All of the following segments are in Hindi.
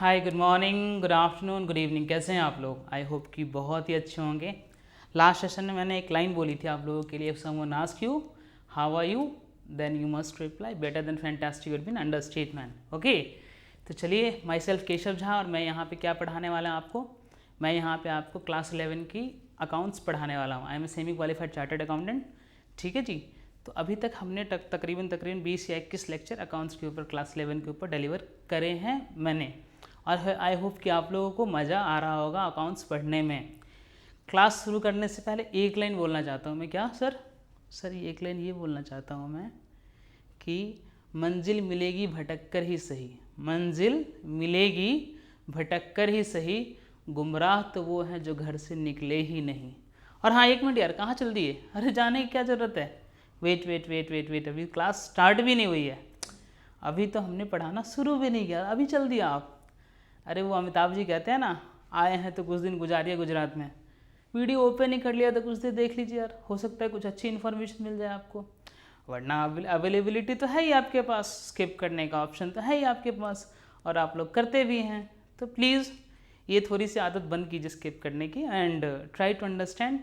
हाय, good morning, good afternoon, good evening. कैसे हैं आप लोग? आई होप कि बहुत ही अच्छे होंगे। लास्ट सेशन में मैंने एक लाइन बोली थी आप लोगों के लिए, if someone ask you how are you then you must reply better than fantastic would be an understatement. Okay, तो चलिए, माई सेल्फ केशव झा और मैं यहाँ पे क्या पढ़ाने वाला हूँ आपको। मैं यहाँ पे आपको क्लास 11 की अकाउंट्स पढ़ाने वाला हूँ। I am a semi qualified chartered accountant. ठीक है जी। तो अभी तक हमने तकरीबन 20 या 21 लेक्चर अकाउंट्स के ऊपर क्लास 11 के ऊपर डिलीवर करे हैं मैंने, और आई होप कि आप लोगों को मज़ा आ रहा होगा अकाउंट्स पढ़ने में। क्लास शुरू करने से पहले एक लाइन बोलना चाहता हूँ मैं। क्या सर ये एक लाइन ये बोलना चाहता हूँ मैं कि मंजिल मिलेगी भटक कर ही सही, मंजिल मिलेगी भटक कर ही सही, गुमराह तो वो हैं जो घर से निकले ही नहीं। और हाँ, 1 मिनट यार, कहाँ चल दिए? अरे जाने की क्या ज़रूरत है? वेट, अभी क्लास स्टार्ट भी नहीं हुई है, अभी तो हमने पढ़ाना शुरू भी नहीं किया, अभी चल दिया आप। अरे वो अमिताभ जी कहते हैं ना, आए हैं तो कुछ दिन गुजारिए गुजरात में। वीडियो ओपन ही कर लिया तो कुछ देर देख लीजिए यार, हो सकता है कुछ अच्छी इन्फॉर्मेशन मिल जाए आपको। वरना अवेलेबिलिटी तो है ही आपके पास, स्किप करने का ऑप्शन तो है ही आपके पास, और आप लोग करते भी हैं। तो प्लीज़ ये थोड़ी सी आदत बंद कीजिए स्किप करने की, एंड ट्राई टू अंडरस्टैंड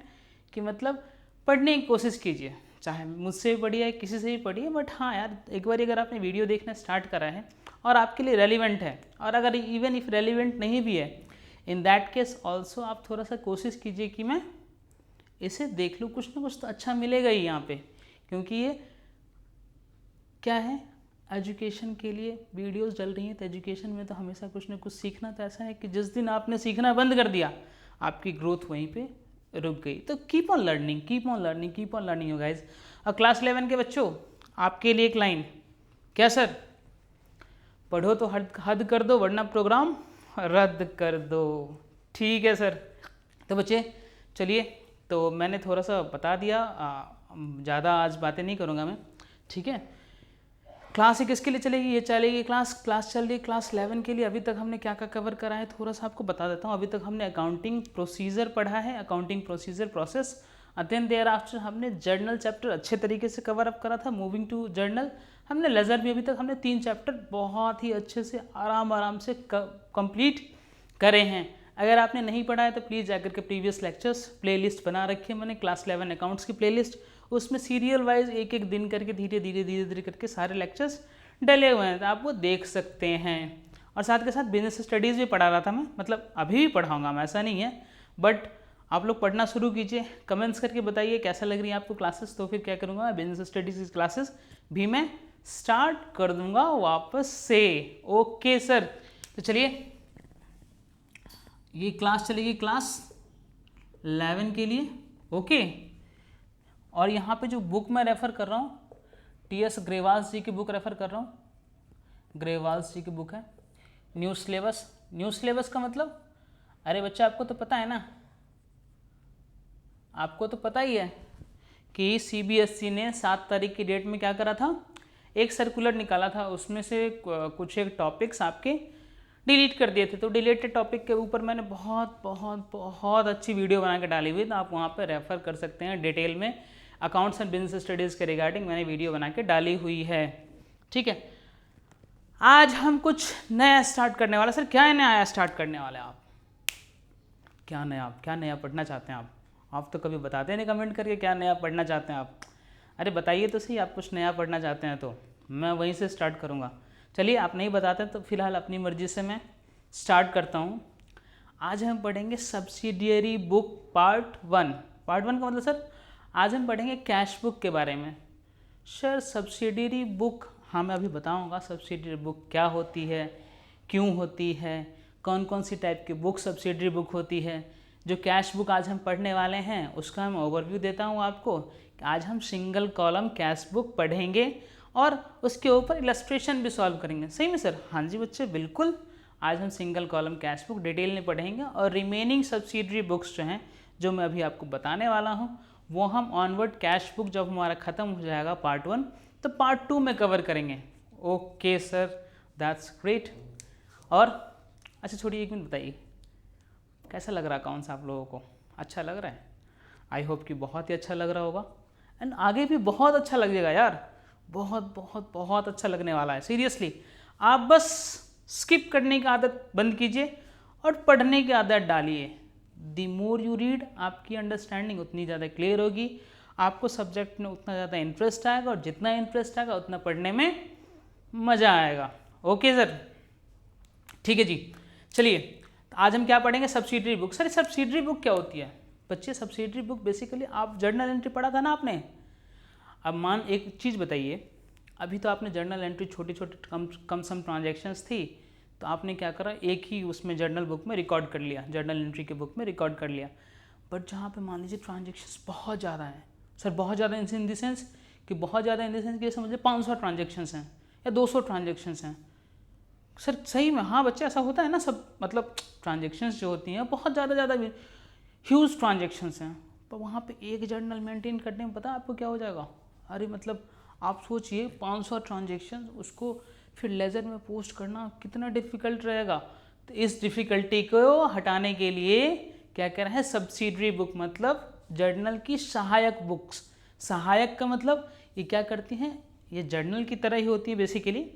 कि मतलब पढ़ने की कोशिश कीजिए, चाहे मुझसे भी पढ़िए किसी से भी पढ़िए। बट हाँ यार, एक बार अगर आपने वीडियो देखना स्टार्ट करा है और आपके लिए रेलिवेंट है, और अगर इवन इफ रेलिवेंट नहीं भी है, इन दैट केस ऑल्सो आप थोड़ा सा कोशिश कीजिए कि मैं इसे देख लूँ, कुछ ना कुछ तो अच्छा मिलेगा ही यहाँ पे। क्योंकि ये क्या है, एजुकेशन के लिए वीडियोस डल रही हैं, तो एजुकेशन में तो हमेशा कुछ ना कुछ सीखना तो ऐसा है कि जिस दिन आपने सीखना बंद कर दिया, आपकी ग्रोथ वहीं पे रुक गई। तो keep on learning you guys. और क्लास 11 के बच्चों, आपके लिए एक लाइन। क्या सर? पढ़ो तो हद कर दो, वरना प्रोग्राम रद्द कर दो। ठीक है सर। तो बच्चे चलिए, तो मैंने थोड़ा सा बता दिया, ज़्यादा आज बातें नहीं करूँगा मैं। ठीक है, क्लास 1 किसके लिए चलेगी? ये चलेगी क्लास चल रही है क्लास 11 के लिए। अभी तक हमने क्या क्या कवर करा है थोड़ा सा आपको बता देता हूँ। अभी तक हमने अकाउंटिंग प्रोसीजर पढ़ा है, accounting procedure process. Then there after हमने जर्नल चैप्टर अच्छे तरीके से कवर अप करा था। मूविंग टू जर्नल हमने लेजर भी अभी तक हमने 3 चैप्टर बहुत ही अच्छे से आराम से कंप्लीट करे हैं। अगर आपने नहीं पढ़ा है तो प्लीज़ जाकर के प्रीवियस लेक्चर्स प्लेलिस्ट बना रखी है मैंने, क्लास 11 अकाउंट्स की प्लेलिस्ट। उसमें सीरियल वाइज एक दिन करके धीरे धीरे करके सारे लेक्चर्स डले हुए हैं, तो आप वो देख सकते हैं। और साथ के साथ बिजनेस स्टडीज़ भी पढ़ा रहा था मैं, मतलब अभी भी पढ़ाऊँगा मैं, ऐसा नहीं है। बट आप लोग पढ़ना शुरू कीजिए, कमेंट्स करके बताइए कैसा लग रही है आपको क्लासेस। तो फिर क्या करूँगा, बिजनेस स्टडीज़ की क्लासेस भी मैं स्टार्ट कर दूँगा वापस से। Okay sir. तो चलिए, ये क्लास चलेगी क्लास 11 के लिए। ओके, और यहाँ पे जो बुक मैं रेफ़र कर रहा हूँ, टी.एस. ग्रेवाल्स जी की बुक रेफ़र कर रहा हूँ। ग्रेवाल्स जी की बुक है न्यू सिलेबस का मतलब, अरे बच्चा आपको तो पता है ना, आपको तो पता ही है कि CBSE ने 7 तारीख की डेट में क्या करा था, एक सर्कुलर निकाला था। उसमें से कुछ एक टॉपिक्स आपके डिलीट कर दिए थे। तो डिलीटेड टॉपिक के ऊपर मैंने बहुत अच्छी वीडियो बना के डाली हुई, तो आप वहाँ पर रेफ़र कर सकते हैं। डिटेल में अकाउंट्स एंड बिजनेस स्टडीज़ के रिगार्डिंग मैंने वीडियो बना के डाली हुई है। ठीक है, आज हम कुछ नया स्टार्ट करने वाला। सर क्या नया स्टार्ट करने वाले हैं आप? क्या नया पढ़ना चाहते हैं आप तो कभी बताते नहीं कमेंट करके क्या नया पढ़ना चाहते हैं आप। अरे बताइए तो सही, आप कुछ नया पढ़ना चाहते हैं तो मैं वहीं से स्टार्ट करूँगा। चलिए, आप नहीं बताते तो फिलहाल अपनी मर्जी से मैं स्टार्ट करता हूँ। आज हम पढ़ेंगे सब्सिडियरी बुक पार्ट 1। पार्ट 1 का मतलब सर, आज हम पढ़ेंगे कैश बुक के बारे में। सर सब्सिडियरी बुक, हाँ मैं अभी बताऊँगा सब्सिडियरी बुक क्या होती है, क्यों होती है, कौन कौन सी टाइप की बुक सब्सिडियरी बुक होती है। जो कैश बुक आज हम पढ़ने वाले हैं उसका मैं ओवरव्यू देता हूँ आपको। आज हम सिंगल कॉलम कैश बुक पढ़ेंगे और उसके ऊपर इलस्ट्रेशन भी सॉल्व करेंगे। सही में सर? हाँ जी बच्चे, बिल्कुल। आज हम single column cash book detail में पढ़ेंगे, और रिमेनिंग सब्सिडियरी बुक्स जो हैं, जो मैं अभी आपको बताने वाला हूँ, वो हम ऑनवर्ड कैश बुक जब हमारा ख़त्म हो जाएगा पार्ट 1, तो पार्ट 2 में कवर करेंगे। Okay sir, that's great. और अच्छा छोड़िए, 1 मिनट बताइए, कैसा लग रहा अकाउंट्स आप लोगों को? अच्छा लग रहा है? आई होप कि बहुत ही अच्छा लग रहा होगा, एंड आगे भी बहुत अच्छा लगेगा यार, बहुत अच्छा लगने वाला है। सीरियसली, आप बस स्किप करने की आदत बंद कीजिए और पढ़ने की आदत डालिए। द मोर यू रीड, आपकी अंडरस्टैंडिंग उतनी ज़्यादा क्लियर होगी, आपको सब्जेक्ट में उतना ज़्यादा इंटरेस्ट आएगा, और जितना इंटरेस्ट आएगा उतना पढ़ने में मज़ा आएगा। ओके सर, ठीक है जी। चलिए आज हम क्या पढ़ेंगे, subsidiary book. Sir subsidiary book क्या होती है बच्चे? सब्सिडरी बुक बेसिकली, आप जर्नल एंट्री पढ़ा था ना आपने। अब मान एक चीज़ बताइए, अभी तो आपने जर्नल एंट्री छोटी छोटी कम सम ट्रांजैक्शंस थी, तो आपने क्या करा, एक ही उसमें जर्नल बुक में रिकॉर्ड कर लिया, जर्नल एंट्री के बुक में रिकॉर्ड कर लिया। बट जहाँ पे मान लीजिए ट्रांजेक्शन्स बहुत ज़्यादा हैं, सर बहुत ज़्यादा इन द सेंस कि बहुत ज़्यादा इन द सेंस कि समझिए 500 ट्रांजेक्शन्स हैं या 200 ट्रांजेक्शन्स हैं। सर सही में, हाँ बच्चे ऐसा होता है ना, सब मतलब ट्रांजेक्शन्स जो होती हैं बहुत ज़्यादा ह्यूज ट्रांजेक्शन्स हैं, पर वहाँ पे एक जर्नल मेंटेन करने में पता है आपको क्या हो जाएगा? अरे मतलब आप सोचिए 500 ट्रांजेक्शन, उसको फिर लेजर में पोस्ट करना कितना डिफ़िकल्ट रहेगा। तो इस डिफ़िकल्टी को हटाने के लिए क्या कह रहे हैं, सब्सिडरी बुक मतलब जर्नल की सहायक बुक्स। सहायक का मतलब ये क्या करती हैं, ये जर्नल की तरह ही होती है बेसिकली,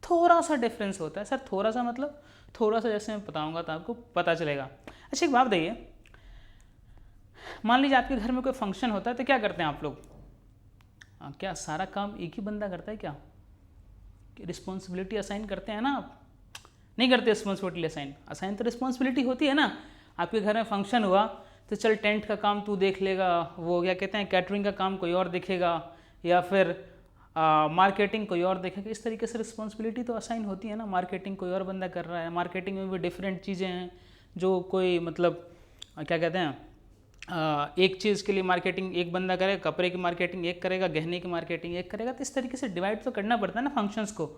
थोड़ा सा डिफरेंस होता है। सर थोड़ा सा मतलब थोड़ा सा, जैसे मैं बताऊंगा तो आपको पता चलेगा। अच्छा एक बात बताइए, मान लीजिए आपके घर में कोई फंक्शन होता है तो क्या करते हैं आप लोग? क्या सारा काम एक ही बंदा करता है क्या? रिस्पॉन्सिबिलिटी असाइन करते हैं ना आप? नहीं करते रिस्पॉन्सिबिलिटी असाइन तो रिस्पॉन्सिबिलिटी होती है ना। आपके घर में फंक्शन हुआ तो चल टेंट का काम तू देख लेगा, वो क्या कहते हैं कैटरिंग का काम कोई और देखेगा, या फिर मार्केटिंग कोई और देखेगा। इस तरीके से रिस्पॉन्सिबिलिटी तो असाइन होती है ना। मार्केटिंग कोई और बंदा कर रहा है, मार्केटिंग में भी डिफरेंट चीज़ें हैं जो कोई मतलब क्या कहते हैं, एक चीज़ के लिए मार्केटिंग एक बंदा करेगा, कपड़े की मार्केटिंग एक करेगा, गहने की मार्केटिंग एक करेगा। तो इस तरीके से डिवाइड तो करना पड़ता है ना फंक्शंस को।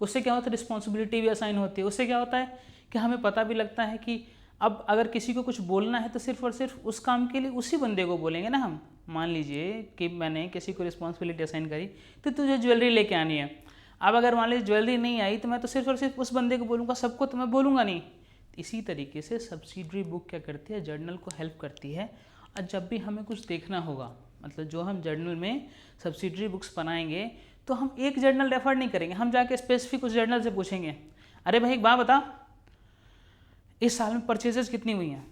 उससे क्या होता है, रिस्पॉन्सिबिलिटी भी असाइन होती है। उससे क्या होता है कि हमें पता भी लगता है कि अब अगर किसी को कुछ बोलना है तो सिर्फ और सिर्फ उस काम के लिए उसी बंदे को बोलेंगे ना हम। मान लीजिए कि मैंने किसी को रिस्पॉन्सिबिलिटी असाइन करी तो तुझे ज्वेलरी लेके आनी है। अब अगर मान लीजिए ज्वेलरी नहीं आई तो मैं तो सिर्फ और सिर्फ उस बंदे को बोलूँगा, सबको तो मैं बोलूँगा नहीं। इसी तरीके से सब्सिडरी बुक क्या करती है, जर्नल को हेल्प करती है। और जब भी हमें कुछ देखना होगा, मतलब जो हम जर्नल में सब्सिडरी बुक्स बनाएंगे तो हम एक जर्नल रेफर नहीं करेंगे, हम जाके स्पेसिफिक उस जर्नल से पूछेंगे, अरे भाई एक बात बता, इस साल में परचेजेस कितनी हुई हैं?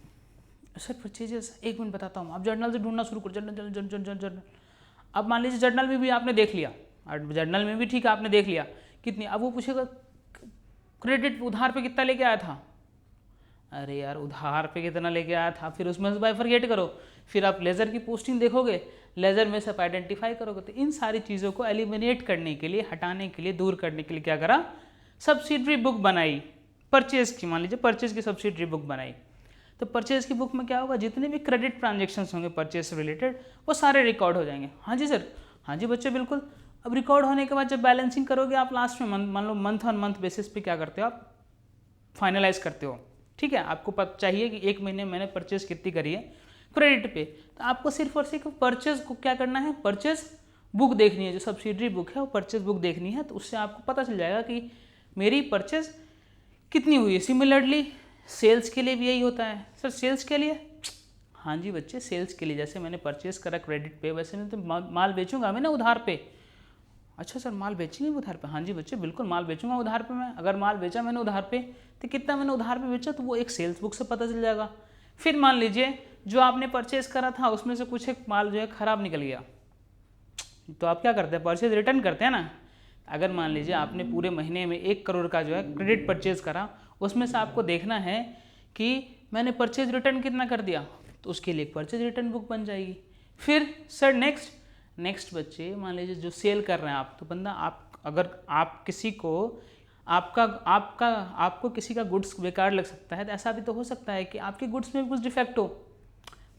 सर परचेजेस, एक मिनट बताता हूँ। आप जर्नल से ढूंढना शुरू करो, जर्नल जर्नल जर्नल जर्नल। अब मान लीजिए जर्नल में भी आपने देख लिया, और जर्नल में भी ठीक है आपने देख लिया कितनी, अब वो पूछेगा क्रेडिट उधार पे कितना लेके आया था। अरे यार उधार पे कितना लेके आया था, फिर उसमें से बाइफरगेट करो, फिर आप लेज़र की पोस्टिंग देखोगे, लेज़र में से आप आइडेंटिफाई करोगे। तो इन सारी चीज़ों को एलिमिनेट करने के लिए, हटाने के लिए, दूर करने के लिए क्या करा, सब्सिडरी बुक बनाई परचेज की। मान लीजिए परचेज की सब्सिडरी बुक बनाई, तो परचेज की बुक में क्या होगा, जितने भी क्रेडिट ट्रांजेक्शन्स होंगे परचेज से रिलेटेड वो सारे रिकॉर्ड हो जाएंगे। हाँ जी सर, हाँ जी बच्चे बिल्कुल। अब रिकॉर्ड होने के बाद जब बैलेंसिंग करोगे आप लास्ट में, मान लो मंथ ऑन मंथ बेसिस पे क्या करते हो आप, फाइनलाइज करते हो। ठीक है, आपको पता चाहिए कि एक महीने मैंने परचेज कितनी करी है क्रेडिट पे, तो आपको सिर्फ और सिर्फ परचेज को क्या करना है, परचेज बुक देखनी है, जो सब्सिडरी बुक है वो परचेज बुक देखनी है। तो उससे आपको पता चल जाएगा कि मेरी परचेज कितनी हुई है। सिमिलरली सेल्स के लिए भी यही होता है। सर सेल्स के लिए, हाँ जी बच्चे, सेल्स के लिए जैसे मैंने परचेज करा क्रेडिट पे, वैसे मैं तो माल बेचूंगा मैं ना उधार पे। अच्छा सर माल बेचेंगे उधार पे? हाँ जी बच्चे बिल्कुल, माल बेचूंगा उधार पे। मैं अगर माल बेचा मैंने उधार पे तो कितना मैंने उधार पे बेचा, तो वो एक सेल्स बुक से पता चल जाएगा। फिर मान लीजिए जो आपने परचेज करा था उसमें से कुछ एक माल जो है ख़राब निकल गया, तो आप क्या करते हैं, परचेज रिटर्न करते हैं ना। अगर मान लीजिए आपने पूरे महीने में 1 करोड़ का जो है क्रेडिट परचेज करा, उसमें से आपको देखना है कि मैंने परचेज रिटर्न कितना कर दिया, तो उसके लिए एक परचेज रिटर्न बुक बन जाएगी। फिर सर नेक्स्ट बच्चे, मान लीजिए जो सेल कर रहे हैं आप, तो बंदा आप अगर आप किसी को आपको किसी का गुड्स बेकार लग सकता है, तो ऐसा भी तो हो सकता है कि आपके गुड्स में कुछ डिफेक्ट हो।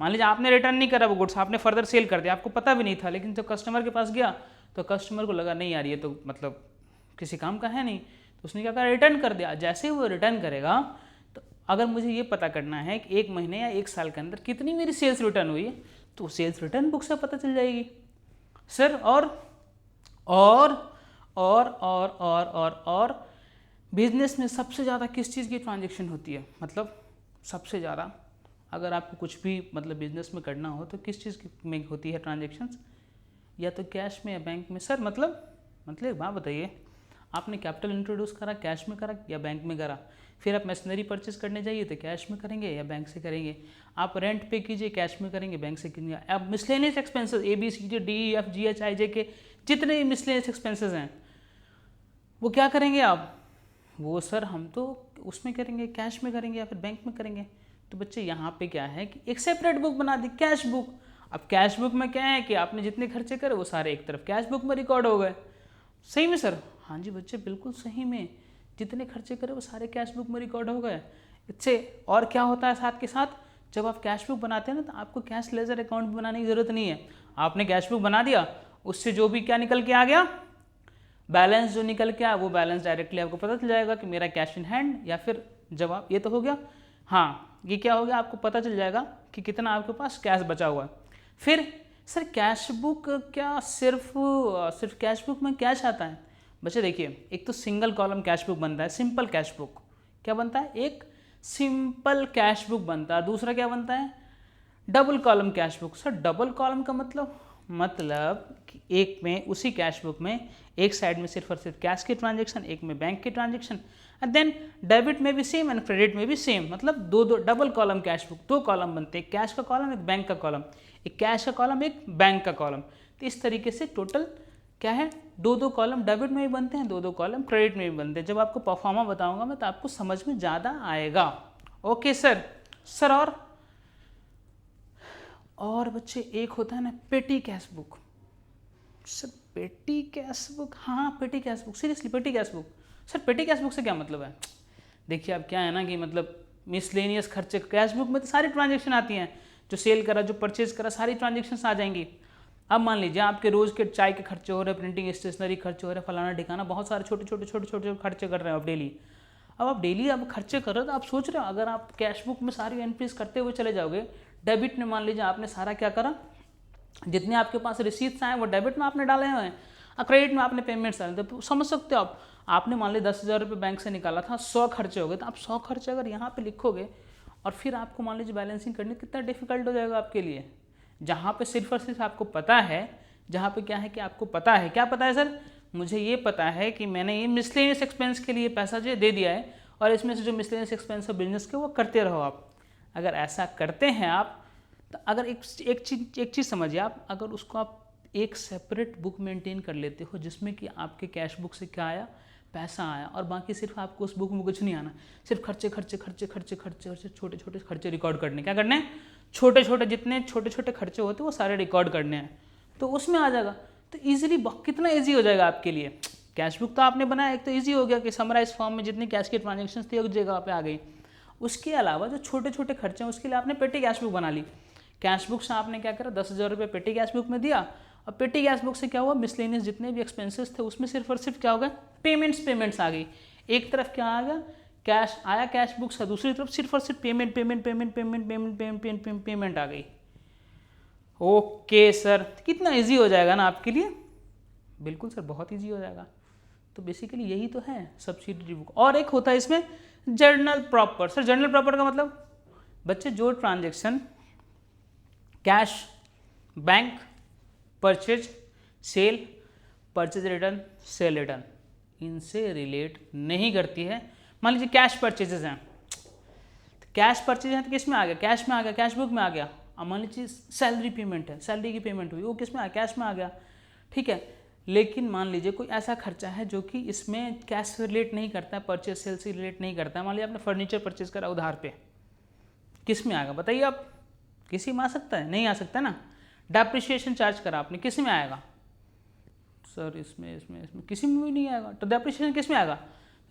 मान लीजिए आपने रिटर्न नहीं करा वो गुड्स, आपने फर्दर सेल कर दिया, आपको पता भी नहीं था, लेकिन जब कस्टमर के पास गया तो कस्टमर को लगा नहीं यार ये तो मतलब किसी काम का है नहीं, तो उसने क्या करा, रिटर्न कर दिया। जैसे ही वो रिटर्न करेगा, तो अगर मुझे ये पता करना है कि 1 महीने या 1 साल के अंदर कितनी मेरी सेल्स रिटर्न हुई है, तो सेल्स रिटर्न बुक से पता चल जाएगी सर। और बिजनेस में सबसे ज़्यादा किस चीज़ की ट्रांजैक्शन होती है, मतलब सबसे ज़्यादा अगर आपको कुछ भी मतलब बिजनेस में करना हो तो किस चीज़ में होती है ट्रांजैक्शंस, या तो कैश में या बैंक में। सर मतलब एक बात बताइए, आपने कैपिटल इंट्रोड्यूस करा, कैश में करा या बैंक में करा। फिर आप मशीनरी परचेज करने जाइए तो कैश में करेंगे या बैंक से करेंगे। आप रेंट पे कीजिए, कैश में करेंगे, बैंक से कीजिए। अब मिसलेनियस एक्सपेंसेस ABCD, के जितने मिसलेनियस एक्सपेंसेस हैं वो क्या करेंगे आप? वो सर हम तो उसमें करेंगे, कैश में करेंगे या फिर बैंक में करेंगे। तो बच्चे यहाँ पे क्या है कि एक सेपरेट बुक बना दी, कैश बुक। अब कैश बुक में क्या है कि आपने जितने खर्चे करे वो सारे एक तरफ कैश बुक में रिकॉर्ड हो गए। सही में सर? हाँ जी बच्चे, बिल्कुल सही में, जितने खर्चे करे वो सारे कैश बुक में रिकॉर्ड हो गए। इससे और क्या होता है साथ के साथ, जब आप कैश बुक बनाते हैं ना तो आपको कैश लेजर अकाउंट बनाने की ज़रूरत नहीं है। आपने कैश बुक बना दिया, उससे जो भी क्या निकल के आ गया, बैलेंस जो निकल के आया वो बैलेंस डायरेक्टली आपको पता चल जाएगा कि मेरा कैश इन हैंड या फिर जवाब ये तो हो गया। हाँ, ये क्या हो गया, आपको पता चल जाएगा कि कितना आपके पास कैश बचा हुआ है। फिर सर कैश बुक क्या सिर्फ कैश बुक में कैश आता है? बच्चे देखिए, एक तो सिंगल कॉलम कैश बुक बनता है, सिंपल कैश बुक। क्या बनता है? एक सिंपल कैश बुक बनता है। दूसरा क्या बनता है? Double column cash book. Sir double column का मतलब कि एक में, उसी कैश बुक में एक साइड में सिर्फ और सिर्फ कैश के ट्रांजेक्शन, एक में बैंक के ट्रांजेक्शन, एंड देन डेबिट में भी सेम एंड क्रेडिट में भी सेम। मतलब दो डबल कॉलम कैश बुक, दो कॉलम बनते हैं, कैश का कॉलम, एक बैंक का कॉलम, एक कैश का कॉलम, एक बैंक का कॉलम। तो इस तरीके से टोटल क्या है, दो कॉलम डेबिट में भी बनते हैं, दो कॉलम क्रेडिट में भी बनते हैं। जब आपको परफॉर्मा बताऊंगा मैं तो आपको समझ में ज़्यादा आएगा। ओके सर और बच्चे एक होता है ना petty cash book. Sir petty cash book, हाँ petty cash book, seriously petty cash book. Sir petty cash book से क्या मतलब है? देखिए अब क्या है ना कि मतलब मिसलेनियस खर्चे, कैश बुक में तो सारी ट्रांजेक्शन आती हैं, जो सेल करा, जो परचेज करा, सारी ट्रांजेक्शन आ जाएंगी। अब मान लीजिए आपके रोज़ के चाय के खर्चे हो रहे हैं, प्रिंटिंग स्टेशनरी खर्चे हो रहे हैं, फलाना ठिकाना, बहुत सारे छोटे छोटे खर्चे कर रहे हैं आप डेली। अब आप डेली आप खर्चे कर रहे हो तो आप सोच रहे हो अगर आप कैश बुक में सारी एंट्रीज करते हुए चले जाओगे, डेबिट में मान लीजिए आपने सारा क्या करा, जितने आपके पास रिसीट्स आए वो डेबिट में आपने डाले हुए हैं और क्रेडिट में आपने पेमेंट्स डाले। तो समझ सकते हो आप, आपने मान लीजिए 10,000 रुपये बैंक से निकाला था, 100 खर्चे हो गए। तो आप 100 खर्चे अगर यहाँ पे लिखोगे और फिर आपको मान लीजिए बैलेंसिंग करनी, कितना डिफिकल्ट हो जाएगा आपके लिए। जहाँ पे सिर्फ और सिर्फ आपको पता है, जहाँ पे क्या है कि आपको पता है, क्या पता है सर, मुझे ये पता है कि मैंने ये मिसलेनियस एक्सपेंस के लिए पैसा जो दे दिया है और इसमें से जो मिसलेनियस एक्सपेंस है बिजनेस के वो करते रहो आप। अगर ऐसा करते हैं आप तो अगर एक चीज़ समझिए आप, अगर उसको आप एक सेपरेट बुक मेंटेन कर लेते हो जिसमें कि आपके कैश बुक से क्या आया, पैसा आया, और बाकी सिर्फ आपको उस बुक में कुछ नहीं आना, सिर्फ खर्चे छोटे छोटे खर्चे रिकॉर्ड करने। क्या करने हैं? जितने छोटे छोटे खर्चे होते हैं वो सारे रिकॉर्ड करने हैं, तो उसमें आ जाएगा। तो ईजिली कितना ईजी हो जाएगा आपके लिए। कैश बुक तो आपने बनाया, एक तो ईजी हो गया कि समराइज फॉर्म में जितनी कैश की ट्रांजेक्शन थी एक जगह पे आ गई। उसके अलावा जो छोटे छोटे खर्चे हैं उसके लिए आपने पेटी कैश बुक बना ली। कैश बुक से आपने क्या करा, 10,000 रुपये पेटी कैश बुक में दिया, और पेटी कैश बुक से क्या हुआ, मिसलेनियस जितने भी एक्सपेंसेस थे उसमें सिर्फ और सिर्फ क्या हो गया, पेमेंट्स आ गई। एक तरफ क्या आ गया, कैश आया कैश बुक से, दूसरी तरफ सिर्फ और सिर्फ पेमेंट आ गई। ओके सर, कितना इजी हो जाएगा ना आपके लिए। बिल्कुल सर, बहुत इजी हो जाएगा। तो बेसिकली यही तो है सब्सिडरी बुक। और एक होता है इसमें journal proper. Sir journal proper का मतलब, बच्चे जो transaction cash, bank, purchase, sale, purchase return, sale return, इनसे रिलेट नहीं करती है। मान लीजिए कैश परचेजेस हैं, तो कैश परचेज है तो किस में आ गया, कैश में आ गया, कैश बुक में आ गया। अब मान लीजिए सैलरी पेमेंट है, सैलरी की पेमेंट हुई, वो किस में आ गया, कैश में आ गया, ठीक है। लेकिन मान लीजिए कोई ऐसा खर्चा है जो कि इसमें कैश से रिलेट नहीं करता है, परचेज सेल से रिलेट नहीं करता है। मान लीजिए आपने फर्नीचर परचेज करा उधार पे, किस में आएगा बताइए आप, किसी में आ सकता है, नहीं आ सकता ना। डेप्रिसिएशन चार्ज करा आपने, किस में आएगा सर, इसमें किसी में भी नहीं आएगा। तो डेप्रिसिएशन किस में आएगा,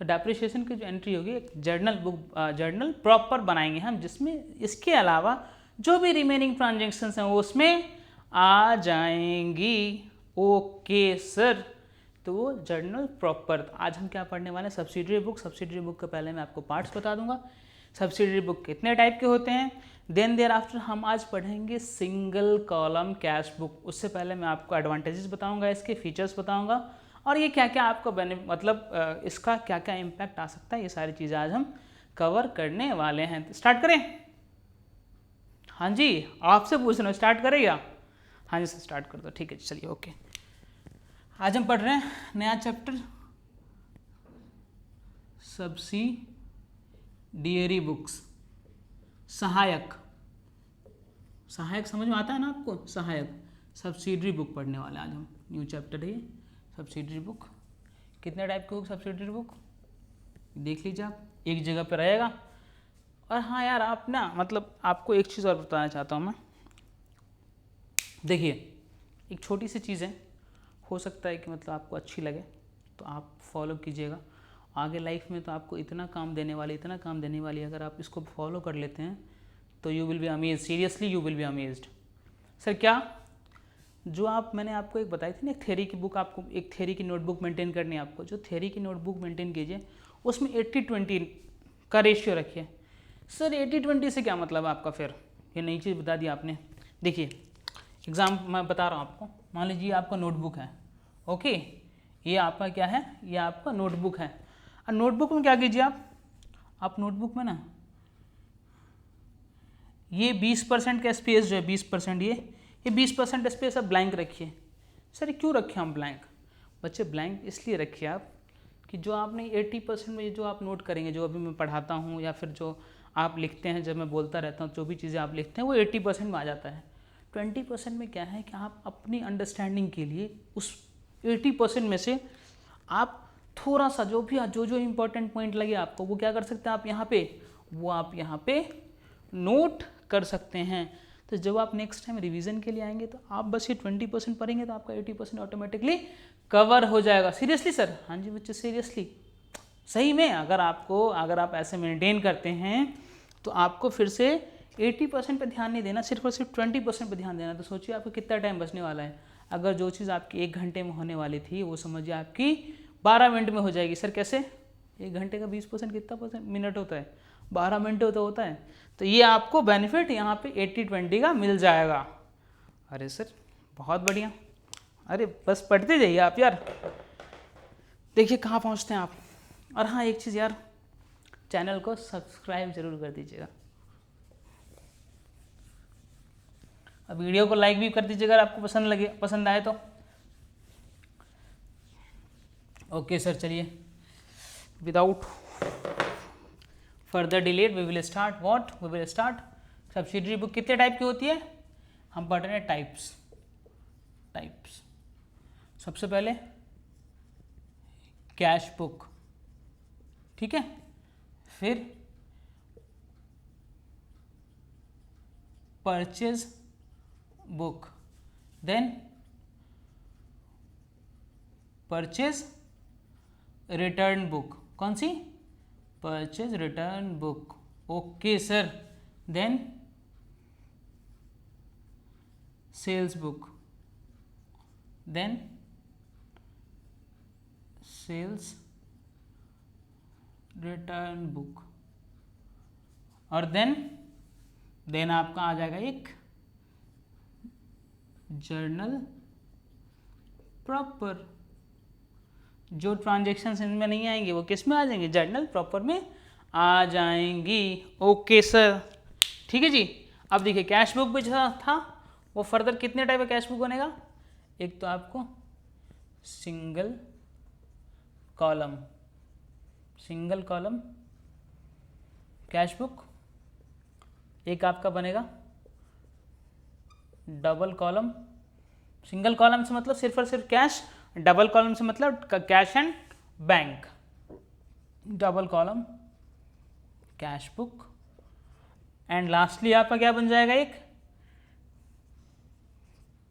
तो डेप्रिसिएशन की जो एंट्री होगी एक जर्नल प्रॉपर बनाएंगे हम, जिसमें इसके अलावा जो भी रिमेनिंग ट्रांजेक्शन्स हैं वो उसमें आ जाएंगी। ओके सर, तो वो जर्नल प्रॉपर। आज हम क्या पढ़ने वाले हैं, सब्सिडरी बुक। सब्सिडरी बुक के पहले मैं आपको पार्ट्स बता दूंगा, सब्सिडरी बुक कितने टाइप के होते हैं। देन देयर आफ्टर हम आज पढ़ेंगे सिंगल कॉलम कैश बुक। उससे पहले मैं आपको एडवांटेजेस बताऊंगा, इसके फीचर्स बताऊंगा, और ये क्या क्या आपको मतलब इसका क्या क्या इम्पैक्ट आ सकता है, ये सारी चीज़ें आज हम कवर करने वाले हैं। स्टार्ट करें? हाँ जी, आपसे पूछ रहा हूँ, स्टार्ट करें या? हाँ जी सर, स्टार्ट कर दो। ठीक है चलिए, ओके। आज हम पढ़ रहे हैं नया चैप्टर सब्सिडियरी बुक्स, सहायक, सहायक समझ में आता है ना आपको, सहायक सब्सिडरी बुक पढ़ने वाले आज हम, न्यू चैप्टर है ये सब्सिडरी बुक। कितने टाइप की बुक सब्सिडरी बुक देख लीजिए आप, एक जगह पर रहेगा। और हाँ यार आप ना मतलब आपको एक चीज़ और बताना चाहता हूँ मैं, देखिए एक छोटी सी चीज़ है, हो सकता है कि मतलब आपको अच्छी लगे तो आप फॉलो कीजिएगा, आगे लाइफ में तो आपको इतना काम देने वाली, इतना काम देने वाली, अगर आप इसको फॉलो कर लेते हैं तो you will be amaze, seriously you will be amazed. Sir क्या, जो आप मैंने आपको एक बताई थी ना, एक थ्योरी की बुक, आपको एक थ्योरी की नोटबुक मेंटेन करनी है आपको, जो थ्योरी की नोटबुक मेंटेन कीजिए उसमें 80-20 का रेशियो रखिए। सर 80-20 से क्या मतलब आपका, फिर ये नई चीज़ बता दी आपने। देखिए एग्ज़ाम मैं बता रहा हूँ आपको, मान लीजिए आपका नोटबुक है, ओके, ये आपका क्या है, ये आपका नोटबुक है। और नोटबुक में क्या कीजिए आप नोटबुक में ना ये 20% का स्पेस जो है 20%, ये 20% स्पेस आप ब्लैंक रखिए। सर क्यों रखें हम ब्लैंक, बच्चे ब्लैंक इसलिए रखिए आप कि जो आपने 80% में जो आप नोट करेंगे, जो अभी मैं पढ़ाता हूँ या फिर जो आप लिखते हैं, जब मैं बोलता रहता हूँ, जो भी चीज़ें आप लिखते हैं वो 80% में आ जाता है। 20% में क्या है कि आप अपनी अंडरस्टैंडिंग के लिए उस 80% में से आप थोड़ा सा जो इम्पोर्टेंट पॉइंट लगे आपको, वो क्या कर सकते हैं आप यहाँ पे, वो आप यहाँ पे नोट कर सकते हैं। तो जब आप नेक्स्ट टाइम रिवीजन के लिए आएंगे तो आप बस ये 20% पढ़ेंगे तो आपका 80% ऑटोमेटिकली कवर हो जाएगा। सीरियसली सर, हाँ जी बच्चे सीरियसली, सही में अगर आप ऐसे मेंटेन करते हैं तो आपको फिर से 80% पे ध्यान नहीं देना, सिर्फ और सिर्फ 20% पे ध्यान देना। तो सोचिए आपको कितना टाइम बचने वाला है। अगर जो चीज़ आपकी 1 घंटे में होने वाली थी वो समझिए आपकी 12 मिनट में हो जाएगी। सर कैसे, 1 घंटे का 20% कितना मिनट होता है, 12 मिनट होता है। तो ये आपको बेनिफिट यहाँ पे 80-20 का मिल जाएगा। अरे सर बहुत बढ़िया, अरे बस पढ़ते जाइए आप यार, देखिए कहाँ पहुँचते हैं आप। और हाँ एक चीज़ यार, चैनल को सब्सक्राइब जरूर कर दीजिएगा, अब वीडियो को लाइक भी कर दीजिएगा अगर आपको पसंद आए तो। ओके सर, चलिए without further delay we will start. Subsidiary book कितने टाइप की होती है, हम पढ़ रहे हैं टाइप्स। सबसे पहले कैश बुक, ठीक है, फिर purchase book, then purchase return book, कौन सी, purchase return book, okay sir, then sales book, then sales return book, और देन आपका आ जाएगा एक जर्नल प्रॉपर। जो ट्रांजेक्शन्स इनमें नहीं आएंगे वो किस में आ जाएंगे, जर्नल प्रॉपर में आ जाएंगी। ओके सर, ठीक है जी। अब देखिए कैश बुक भी जो था वो फर्दर कितने टाइप का कैश बुक बनेगा, एक तो आपको सिंगल कॉलम कैश बुक, एक आपका बनेगा डबल कॉलम। सिंगल कॉलम से मतलब सिर्फ और सिर्फ कैश, डबल कॉलम से मतलब cash and bank. Double column cash book, and lastly आपका क्या बन जाएगा, एक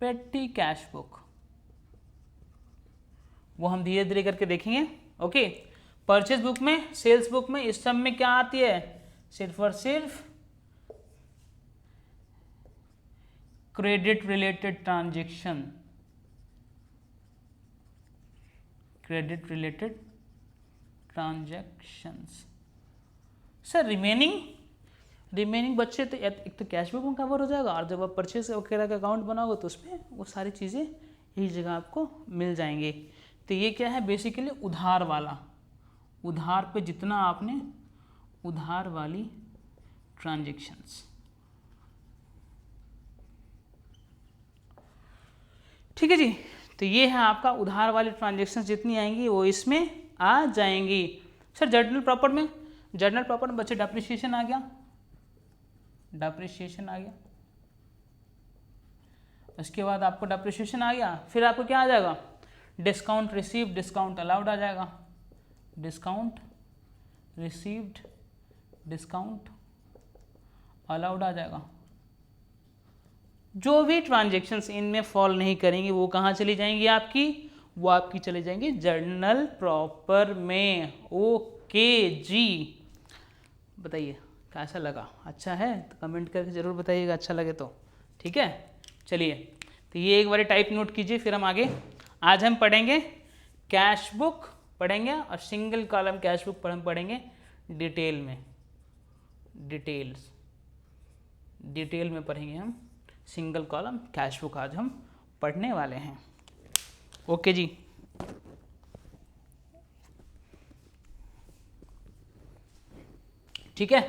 पेटी कैश बुक। वो हम धीरे धीरे करके देखेंगे। ओके, परचेज बुक में, सेल्स बुक में, इस सब में क्या आती है, सिर्फ और सिर्फ credit related transaction, credit related transactions. Sir remaining बच्चे तो एक तो कैश बुक में कवर हो जाएगा, और जब आप परचेज वगैरह का अकाउंट बनाओगे तो उसमें वो सारी चीज़ें एक जगह आपको मिल जाएंगे। तो ये क्या है, बेसिकली उधार वाला, उधार पे जितना आपने उधार वाली ट्रांजैक्शंस, ठीक है जी। तो ये है आपका उधार वाली ट्रांजैक्शंस जितनी आएंगी वो इसमें आ जाएंगी। सर जर्नल प्रॉपर में बच्चे डेप्रिसिएशन आ गया, उसके बाद आपको डेप्रिसिएशन आ गया, फिर आपको क्या आ जाएगा, डिस्काउंट रिसीव्ड, डिस्काउंट अलाउड आ जाएगा, डिस्काउंट रिसीव्ड, डिस्काउंट अलाउड आ जाएगा। जो भी ट्रांजेक्शन्स इनमें फॉल नहीं करेंगी वो कहाँ चली जाएंगी आपकी, वो आपकी चले जाएंगी जर्नल प्रॉपर में। ओके जी, बताइए कैसा लगा, अच्छा है तो कमेंट करके ज़रूर बताइएगा अच्छा लगे तो, ठीक है। चलिए तो ये एक बार टाइप नोट कीजिए, फिर हम आगे आज हम पढ़ेंगे कैश बुक पढ़ेंगे और सिंगल कॉलम कैश बुक हम पढ़ेंगे डिटेल में, डिटेल में पढ़ेंगे हम सिंगल कॉलम कैश बुक आज हम पढ़ने वाले हैं। ओके जी, ठीक है,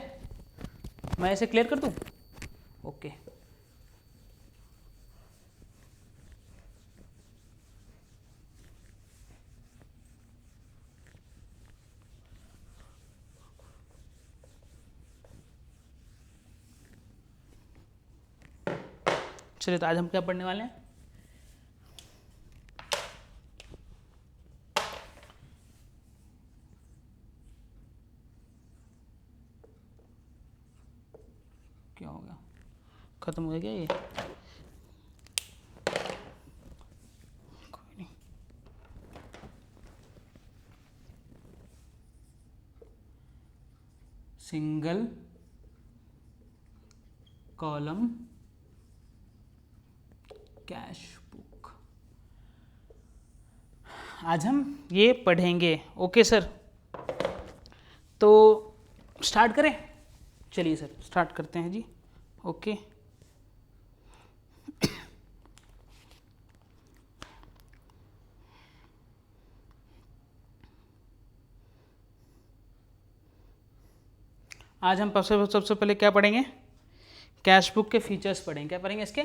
मैं इसे क्लियर कर दूं। ओके चलिए तो आज हम क्या पढ़ने वाले हैं, क्या हो गया, खत्म हो गया ये, कोई नहीं। सिंगल कॉलम कैश बुक आज हम ये पढ़ेंगे। ओके सर, तो स्टार्ट करें, चलिए सर स्टार्ट करते हैं जी। ओके आज हम सबसे पहले क्या पढ़ेंगे, कैश बुक के फीचर्स पढ़ेंगे। क्या पढ़ेंगे, इसके